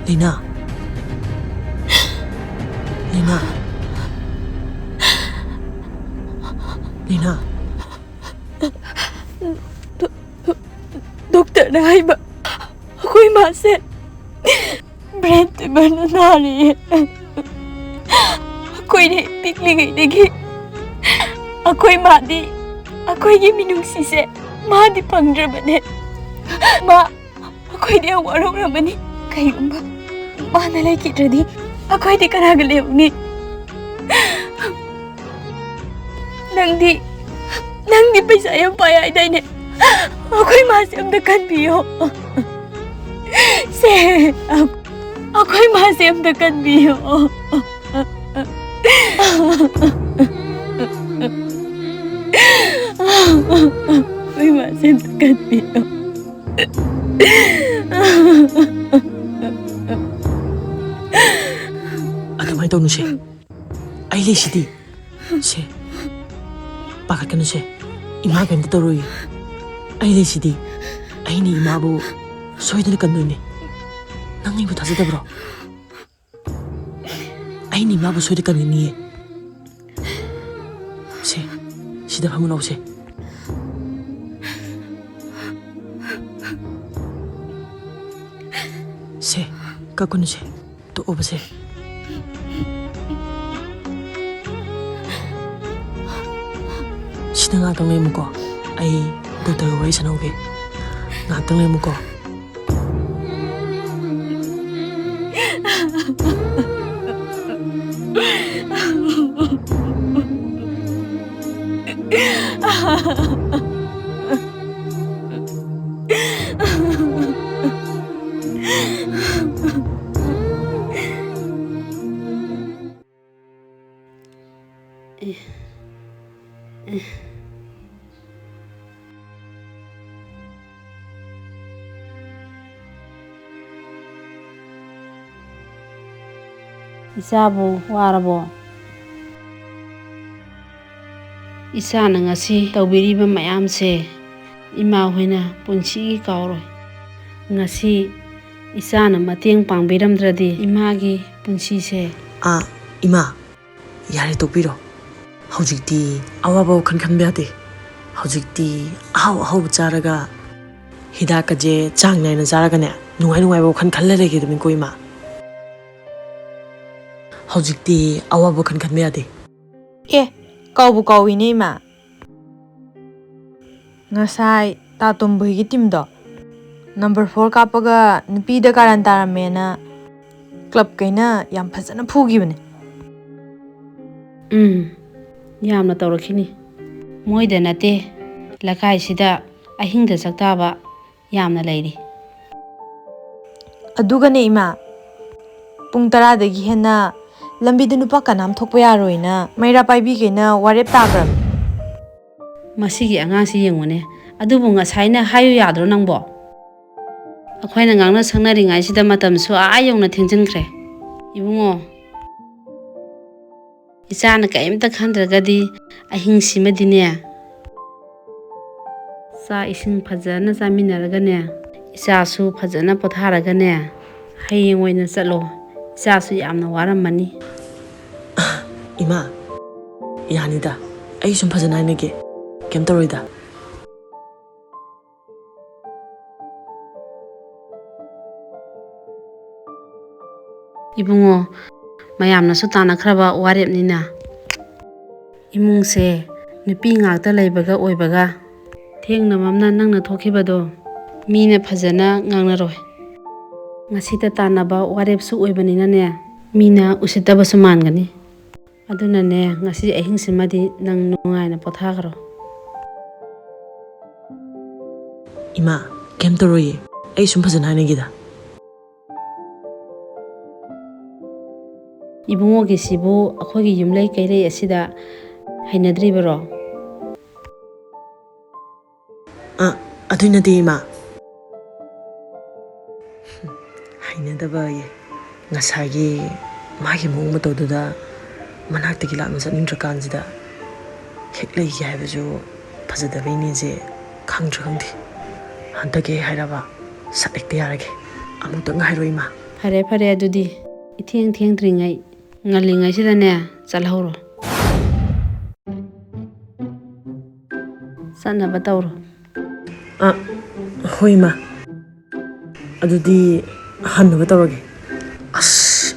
Leina. Leina. Leina. ꯗꯣꯛꯇꯔꯅ ꯍꯥꯏꯕ ꯑꯩꯈꯣꯏ ꯃꯥꯁꯦ ꯕ꯭ꯔꯦꯟ ꯇ꯭ꯌꯨꯃꯔꯅ ꯅꯥꯔꯤꯌꯦ. ꯑꯩꯈꯣꯏꯅ ꯄꯤꯛꯂꯤꯉꯩꯗꯒꯤ ꯑꯩꯈꯣꯏ ꯃꯥꯗꯤ ꯑꯩꯈꯣꯏꯒꯤ ꯃꯤꯅꯨꯡꯁꯤꯁꯦ ꯃꯥꯗꯤ ꯐꯪꯗ꯭ꯔꯕꯅꯦ. ꯃꯥ ꯑꯩꯈꯣꯏꯗꯤ ꯌꯥꯝ ꯋꯥꯔꯧꯔꯕꯅꯤ. ꯀꯩꯒꯨꯝꯕ ꯃꯥꯅ ꯂꯩꯈꯤꯗ꯭ꯔꯗꯤ ꯑꯩꯈꯣꯏꯗꯤ ꯀꯅꯥꯒ ꯂꯩꯍꯧꯅꯤ? ꯅꯪꯗꯤ ꯄꯩꯁꯥ ꯌꯥꯝ ꯄꯥꯏ ꯍꯥꯏꯗꯥꯏꯅꯦ? ꯑꯩꯈꯣই 마ꯁꯦ ꯑꯝꯇ ꯀꯟꯕꯤꯌꯣ. ꯁꯦ ꯑꯩꯈꯣই 마ꯁꯦ ꯑꯝꯇ ꯀꯟꯕꯤꯌꯣ. ꯑꯩꯈꯣই 마ꯁꯦ ꯑꯝꯇ ꯀꯟꯕꯤꯌꯣ. ꯑꯗꯨꯃꯥꯏꯅ ꯇꯧꯅꯨꯁꯦ. ꯑꯩ ꯂꯩꯁꯤꯗꯤ. ꯁꯦ ꯄꯥꯈꯠꯀꯅꯨꯁꯦ. ꯏꯃꯥ ꯀꯩꯝꯇ ꯇꯧꯔꯣꯏ. ꯑꯩ ꯂꯩꯁꯤꯗꯤ. ꯑꯩꯅ ꯏꯃꯥꯕꯨ ꯁꯣꯏꯗꯅ ꯀꯟꯗꯣꯏꯅꯦ. ꯅꯪ ꯑꯩꯕꯨ ꯊꯥꯖꯗꯕ꯭ꯔꯣ? ꯑꯩꯅ ꯏꯃꯥꯕꯨ ꯁꯣꯏꯗꯅ ꯀꯟꯒꯅꯤꯌꯦ. ꯁꯦ ꯁꯤꯗ ꯐꯝꯃꯨ ꯂꯥꯎꯁꯦ. ꯁꯦ ꯀꯛꯀꯅꯨꯁꯦ. ꯇꯣꯛꯑꯣꯕꯁꯦ. ꯁꯤꯗ ꯉꯥꯛꯇꯪ ꯂꯩꯔꯝꯃꯨꯀꯣ. ꯑꯩ ꯗꯣꯛꯇꯔꯒ ꯋꯥꯔꯤ ꯁꯥꯟꯅꯧꯒꯦ. ꯉꯥꯛꯇꯪ ꯂꯩꯔꯝꯃꯨꯀꯣ. Isabu warabo. Isana ngasi tawbiriba mayamse ima hoina punsi kauroi. Ngasi isana mateng pangbiramdradi imagi punsi se. Ima, yare tokpiro. Hojikti awaba khan beyade. Hojikti ahaw charaga hidaka je chang naina charaga ne nungai bo khan lere ge dum ko ima. Hojikti awaba khan beyade. Kaubu kauine ima. Ngasai ta tomboi gi timdo. Number 4 kapaga nupi da karan taramena club kaina yam phajana phugibane. Yamna tawrakhini. Moida nate lakai sida ahingda saktaba yamna leiri. Adugane ima. Pung 10 dagi hena lambi da nupa kanam thokpa yaroina maira paibi kaina warep tagram. Masigi angasi yengone adubu ngasaina hayu yadro nangbo. Akhoina ngangna sangnari ngai sida matam su ayongna thingjinkre. Ibungo Isana kaimta khandragadi ahing simadine. Sa ising phajana saminaragane. Isasu phajana potharagane. Hayeng oina chalo. Isasu yamna waramani. Ima, yanida. Ai sum phajana nege. Kem toroida. Ibungo mayamna su tanakraba warepnina. Imungse nupi ngakta leibaga oibaga thengna mamna nangna thokibado mina phajana ngangnaroi. Ngasita tanaba warepsu oibanina ne mina usitaba sumangani. Aduna ne ngasi ahing simadi nang nungaina pothagaro. Ima, kem toroye. Ai sum phajana negida. Ibungo gi sibu akhogi yumlai kairei asida hainadribaro. Aduna de ima. Hainadaba ye. Ngasagi magi mong matawduda manaktagi lakna satningdra kansida heklei gi haibaju phajadabaini je khangdra khangdi. Hantake hairaba sakekte yarage. Amutang hairoi ma. Fare adudi itheng dringai ngalingai sidane chalhoro. Sana batawro. Hoi ma. Adudi hannu batawrage.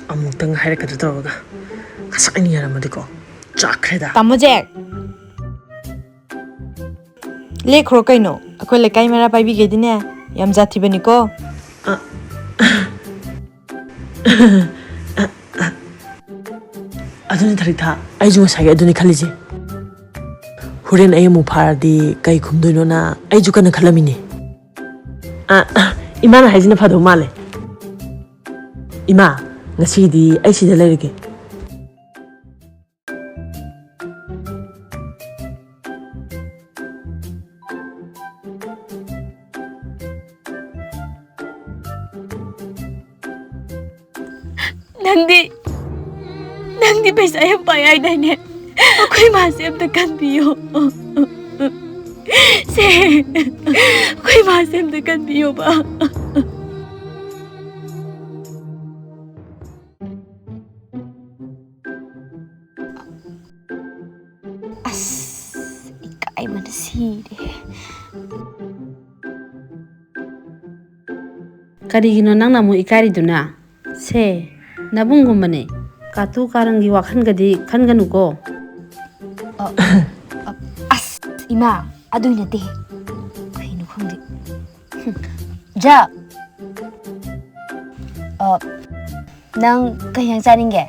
Amutang hairakadra tawraga. Kasakni yaramadiko. Chakreda. Tamojek. Lekhro kaino. Akhoi lekai mera paibi gedine yam jati baniko. Aduni Thariktha, ai ju ngasai aduni khaliji. Huren ai mu pharadi kai khumdoino na ai ju kana khalamini. Ima na haijina phado male. Ima, ngasidi ai sida lerige. Nangdi paisa yam payay dane. Ako'y masem na kanbiyo. Ako'y masem na kanbiyo ba? Ikay manasiri. Karigino nang namu ikari duna. Se nabungumbane. Katu karangi wakhan gadi khangganu ko. Ima, adoy na te. Khoimu khongdi. Ja. Nang kayang chaninge?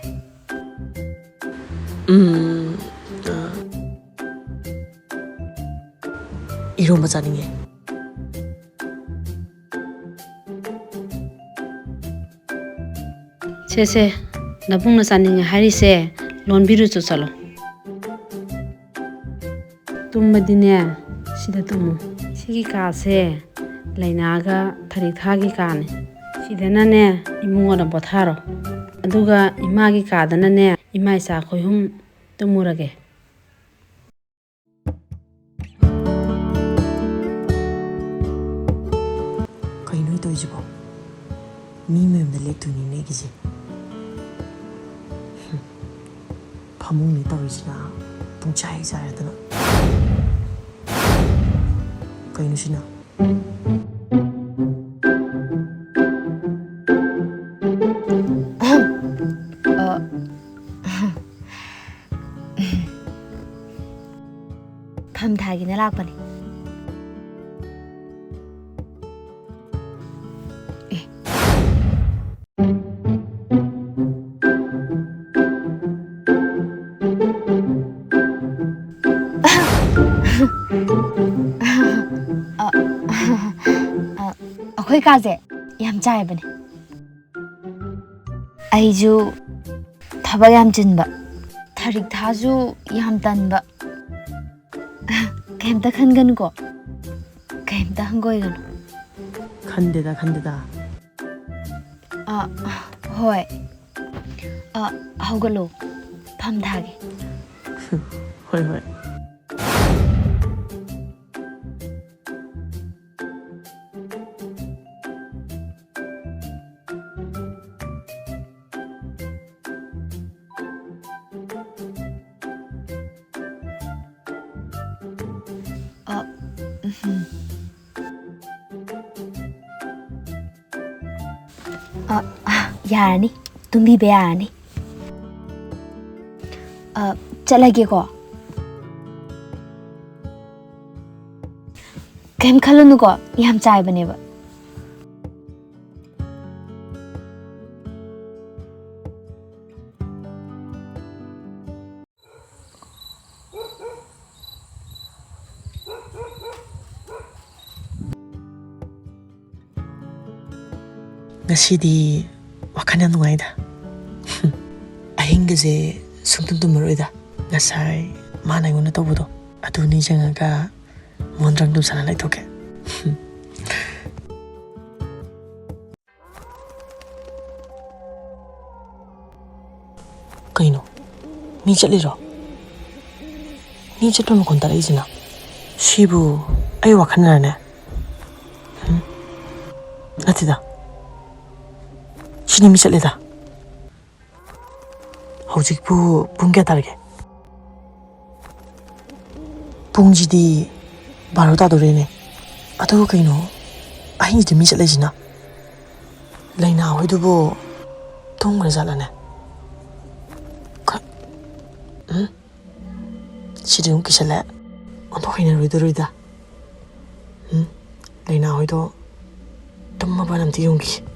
이런 거 짜는 ꯁꯦ ꯅꯕꯨꯡꯅ ꯆꯥꯅꯤꯡꯉꯦ ꯍꯥꯏꯔꯤꯁꯦ ꯂꯣꯟꯕꯤꯔꯨꯆꯣ ꯆꯠꯂꯣ ꯇꯨꯝꯕꯗꯤꯅꯦ ꯁꯤꯗ Tamu ꯁꯤꯒꯤ ꯀꯥꯁꯦ ꯂꯩꯅꯥꯒ ꯊꯔꯤꯛꯊꯥꯒꯤ ꯀꯥꯅꯦ ꯁꯤꯗꯅꯅꯦ 이모가 ꯄꯣꯊꯥꯔꯣ ꯑꯗꯨꯒ 이마ꯒꯤ ꯀꯥꯗꯅꯅꯦ 이마 이ꯆꯥ ꯑꯩꯈꯣꯏ ꯍꯨꯝ ꯇꯨꯝꯃꯨꯔꯒꯦ ꯀꯩꯅꯣ ꯇꯧꯏꯁꯤꯕꯣ ꯃꯤ ꯃꯌꯨꯝꯗ ꯂꯦꯛꯇꯣꯏꯅꯤꯅꯦ ꯑꯩꯒꯤꯁꯦ ꯐꯃꯨꯡꯅꯤ ꯇꯧꯔꯤꯁꯤꯅ ꯄꯨꯡꯆꯥꯏ ꯆꯥꯏꯔꯗꯅ ꯀꯩꯅꯣ ꯁꯤꯅ ꯐꯝ ꯊꯥꯒꯤꯅ ꯂꯥꯛꯄꯅꯤ ꯑꯩꯈꯣꯏ ꯀꯥꯁꯦ ꯌꯥꯝ ꯆꯥꯏꯕꯅꯦ ꯑꯩꯁꯨ ꯊꯕꯛ ꯌꯥꯝ ꯆꯤꯟꯕ ꯊꯔꯤꯛꯊꯥꯁꯨ ꯌꯥꯝ ꯇꯟꯕ ꯀꯩꯝꯇ ꯈꯟꯒꯅꯨꯀꯣ ꯀꯩꯝꯇ ꯍꯪꯒꯣꯏꯒꯅꯨ ꯈꯟꯗꯦꯗ ꯍꯣꯏ ꯍꯧꯒꯠꯂꯣ ꯐꯝ ꯊꯥꯒꯦ ꯍꯣꯏ ꯌꯥꯔꯅꯤ ꯇꯨꯝꯕꯤꯕ ꯌꯥꯔꯅꯤ ꯆꯠꯂꯒꯦꯀꯣ ꯀꯩꯝ ꯈꯜꯂꯨꯅꯨꯀꯣ ꯌꯥꯝ ꯆꯥꯏꯕꯅꯦꯕ ꯉꯁꯤꯗꯤ ꯋꯥꯈꯜ ꯌꯥꯝ ꯅꯨꯡꯉꯥꯏꯗ ꯑꯍꯤꯡꯒꯁꯦ ꯁꯨꯡꯇꯨꯝ ꯇꯨꯝꯃꯔꯣꯏꯗ ꯉꯁꯥꯏ ꯃꯥꯅ ꯑꯩꯉꯣꯟꯗ ꯇꯧꯕꯗꯣ ꯑꯗꯨ ꯅꯤꯡꯁꯤꯡꯉꯒ ꯃꯣꯟꯗ꯭ꯔꯪ ꯇꯨꯝꯁꯥꯅ ꯂꯩꯊꯣꯛꯀꯦ ꯀꯩꯅꯣ ꯃꯤ ꯆꯠꯂꯤꯔꯣ ꯃꯤ ꯆꯠꯄ ꯃꯈꯣꯟ ꯇꯥꯔꯛꯏꯁꯤꯅ ꯁꯤꯕꯨ ꯑꯩ ꯋꯥꯈꯜꯅꯔꯅꯦ ꯅꯠꯇꯦꯗ 시님이 셀레다. hꯧꯖꯤꯛꯄꯨ ꯄꯨꯡ ꯀꯌꯥ ꯇꯥꯔꯒꯦ? ꯄꯨꯡꯁꯤꯗꯤ 12 ꯇꯥꯗꯣꯔꯦꯅꯦ. ꯑꯗꯨꯒ ꯀꯩꯅꯣ ꯑꯍꯤꯡꯁꯤꯗ ꯃꯤ ꯆꯠꯂꯤꯁꯤꯅ? ꯂꯩꯅꯥ ꯍꯣꯏꯗꯨꯕꯨ ꯇꯨꯝꯈ꯭ꯔꯖꯥꯠꯂꯅꯦ? 시디 좀 기실래? 어떡하냐 로이드로이다. 레이나 호이도 뜸마바람 뒤용기.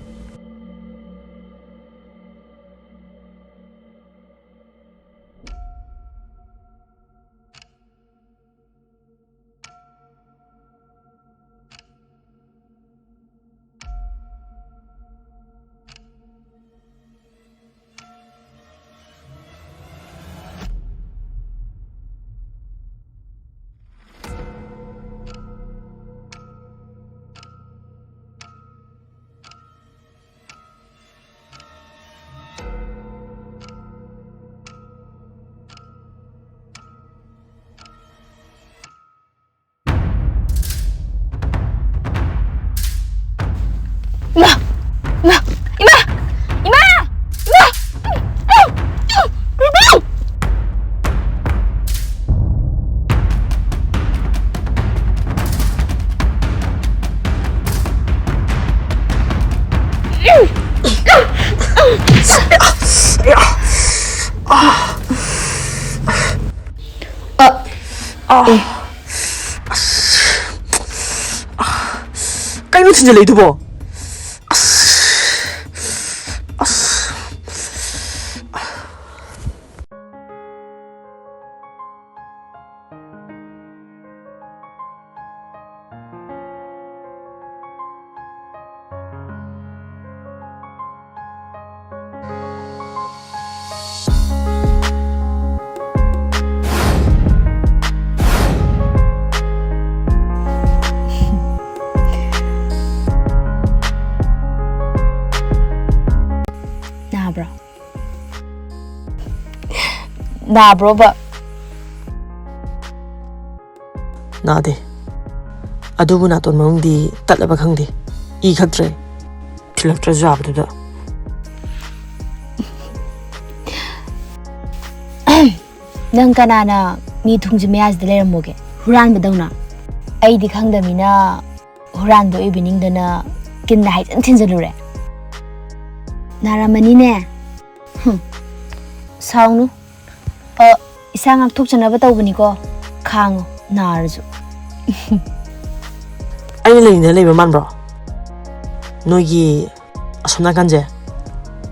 Cái nó 진짜 레이드 봐. nabra. Nabro ba? Nade. Adubu na ton mong di tatlaba khangdi. I khaktre. Tilaktra jab da. Nang kanana mi thungji mayas de leramoge. Huran badawna. Ai di khangdamina huran do evening dana kinna hait antinjalure. Naramani ne. Saunu. Isang ngakthok chanaba tawbani ko. Khango narju. Ai leina leiba manbro. Nogi asona kanje.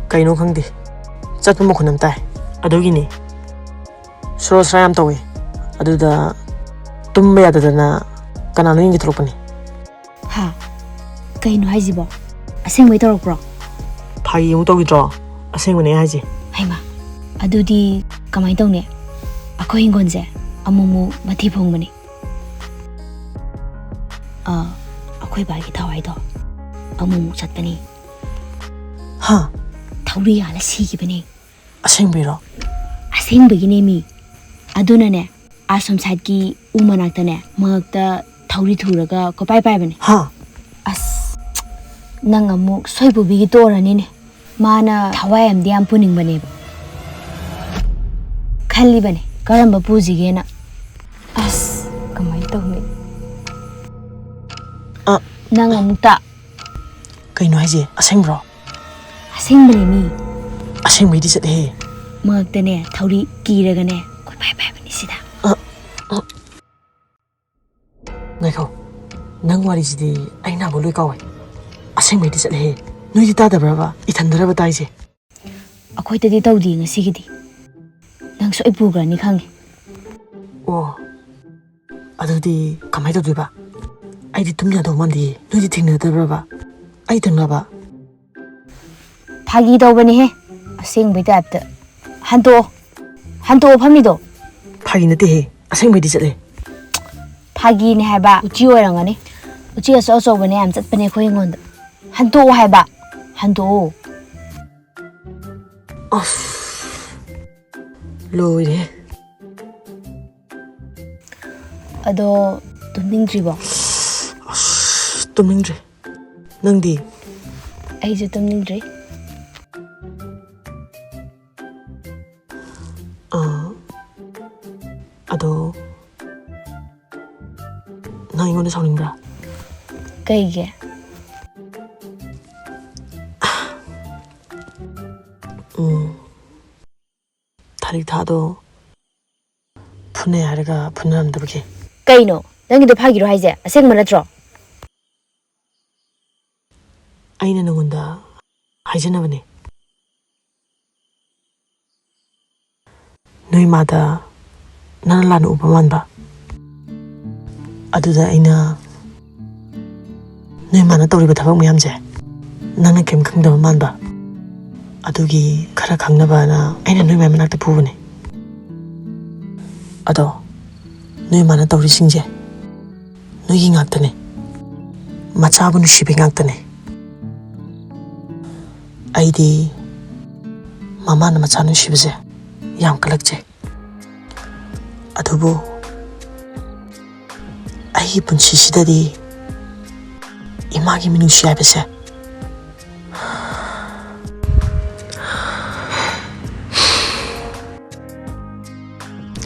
Kaino khangdi. Chatpa mokhonam tai. Adogini. Soro srayam tawi. Aduda tumba yadadana kanano ingi tropani. Ha. Kaino haijibo. Aseng wai torokbro. Phagi mu tawi dro. Aseng bane haji. Haima. Adudi kamai tawne. Ako hingonje amumu mathi phongbani. Akoi bagi thawai do. Amumu chatpani. Ha. Thauri ala sigi bani. Aseng biro. Aseng begini mi. Aduna ne asom side ki umanakta ne magta thauri thuraga ko pai bani. Ha. As nang amuk soibu bigi torani ne. Mana thawai am diam puning bani. Khalli bani. Karamba pujigena. As kamai tawni. Nang amukta. Kaino haji aseng bro. Aseng bani mi. Aseng di chat he. Magta ne thauri kiraga ne ko pai bani sida. Ngai ko. Nang wari jidi ai na boloi kawai. Aseng di chat he. Noi di ta da braba ithandara ba tai je. Akoi tadi tawdi ngasigidi. Nang so ipugra ni khangi. Oh. Adudi kamai to duba. Ai di tumya do mandi. Noi di thingna da braba. Ai thangna ba. Phagi tawbani he. Aseng bai tapta. Hanto phamido. Phagi nate he. Aseng di chat he. Phagi ni haiba uchi oirangani. Uchi aso aso bane am chatpane khoi ngonda. Hanto haiba. Hanto. Loire. Ado tumningdribo. Tumningdri. Nangdi. Aiju tumningdri. Ado nang ingone sauningbra. Kaige. Thariktha do phune haraga phunamdabge. Kaino nangido phagiro haije aseng manatro. Aina nangunda haijanabane. Noi mada nana lana upamanba. Aduda aina noi mana tawriba thabak mayamje nangna kem khangdaba manba. Adugi khara khangnaba na aina noi mai manakta phubane. Ado noi mana tawri singje noi gi ngaktane. Machabu nusibe ngaktane. Aidi mama na macha nusibje yam kalakje. Adubu ai punchi sidadi imagi minusi abese.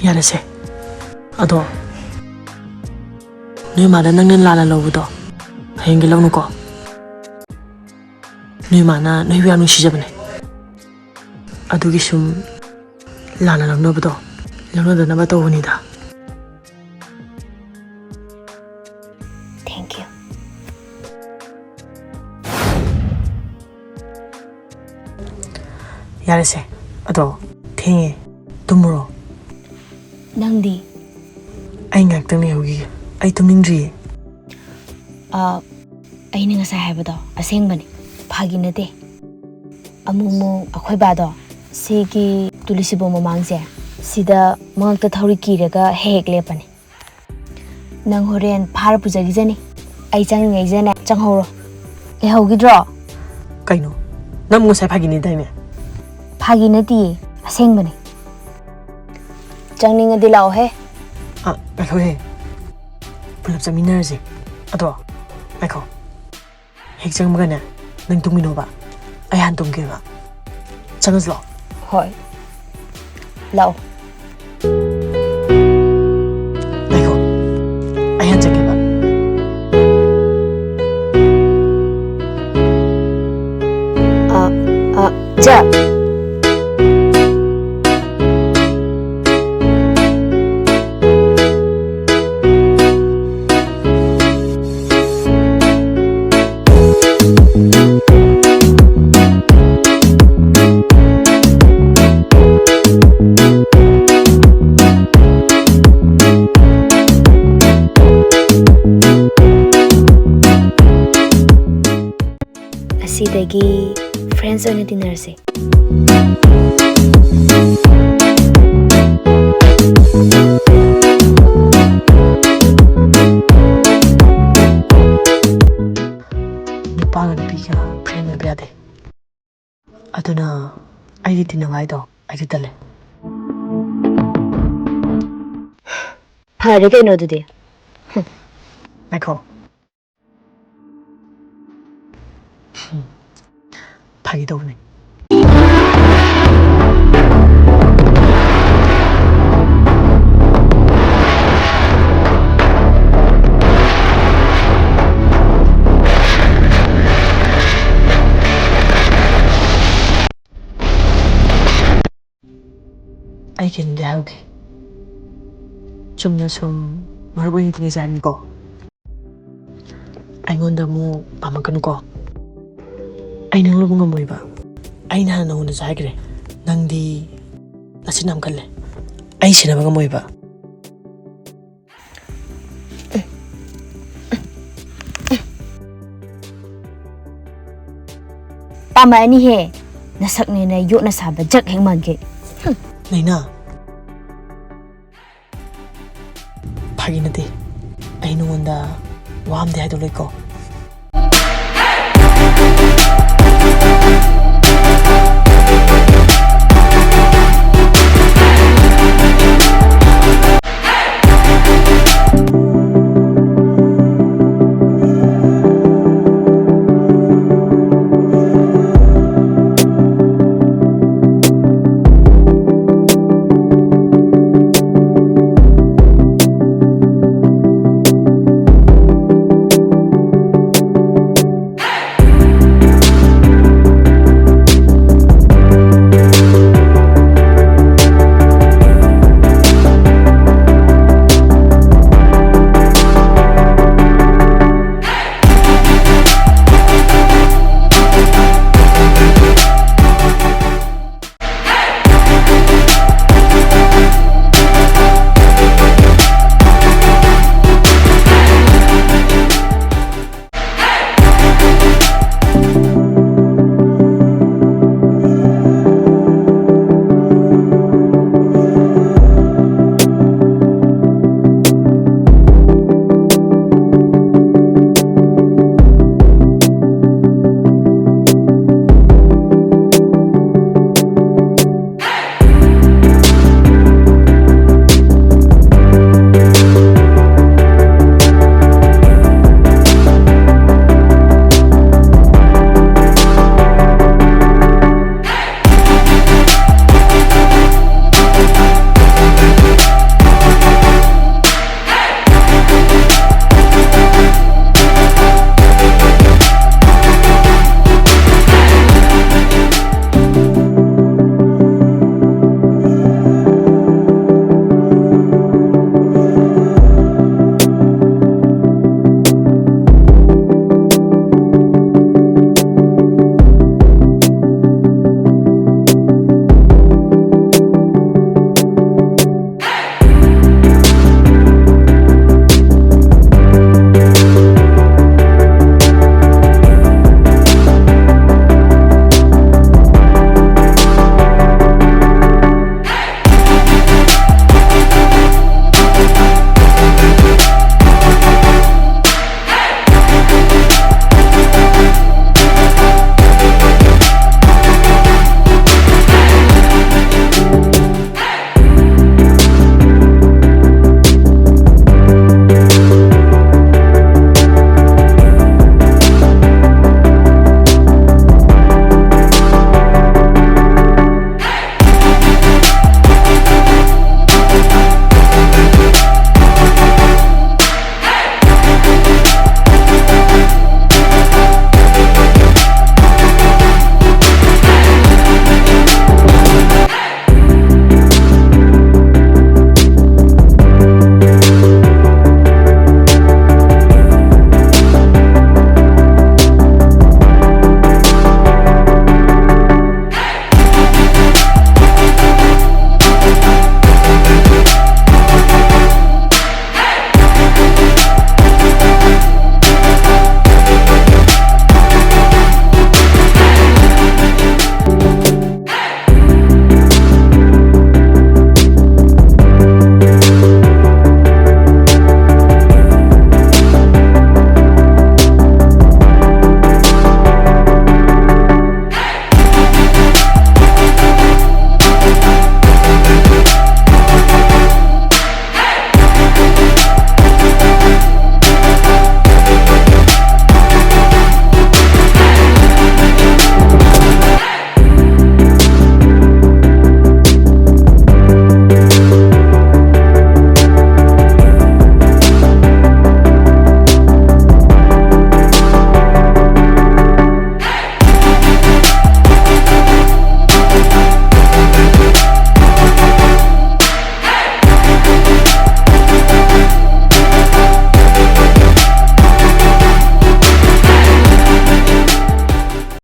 Yarase. Ado noi mana nangnen lala lawudo hayenge lawnu ko. Noi mana noi wi anu sijabane. Adugi sum lala lawnu budo lawnu da na ba tawuni da. Thank you. Yarase. Ado thinge tumuro. Nangdi. Ai ngaktang ni hogi. Ai tumningdri. Ai ni ngasa haibado aseng bani. Phagi nate. Amumu akhoi bado sigi tulisibo mamangse sida mangta thauri kiraga hek lepani. Nang horen phar pujagi jani. Ai chang ngai jana changhoro. E hogidro. Kaino. Nam ngosai phagi ni daime. 파기 nati asengbani. Changningadi lao he. Baikho he. Pulap chaminnarase. Ado. Baikho. Hek changmaga ne nang tungmino ba. Ai han tungge ba. Changas lo. Hoi. Lao. Baikho. Ai han changge ba. Ja. Asidagi friends on dinner se. Nupaga nupiga friend me biade. Aduna ai di tinangai do ai di tale. Phare kaino dudi. Baikho. 파기 더우네. 알겠는데 하우게. 좀 녀some 멀보이 등에서 하는 거. 아이건다 뭐 아마가는 거. Ay nang lubong amoy ba? Ay na nung sa agre. Nang di nasinam kale. Ay sinabang amoy ba? Tama ani he. Nasak ni na yuk na sabah jak heng mangke. Leina. Pagi na di. Ay nung wam di hay tuloy ko.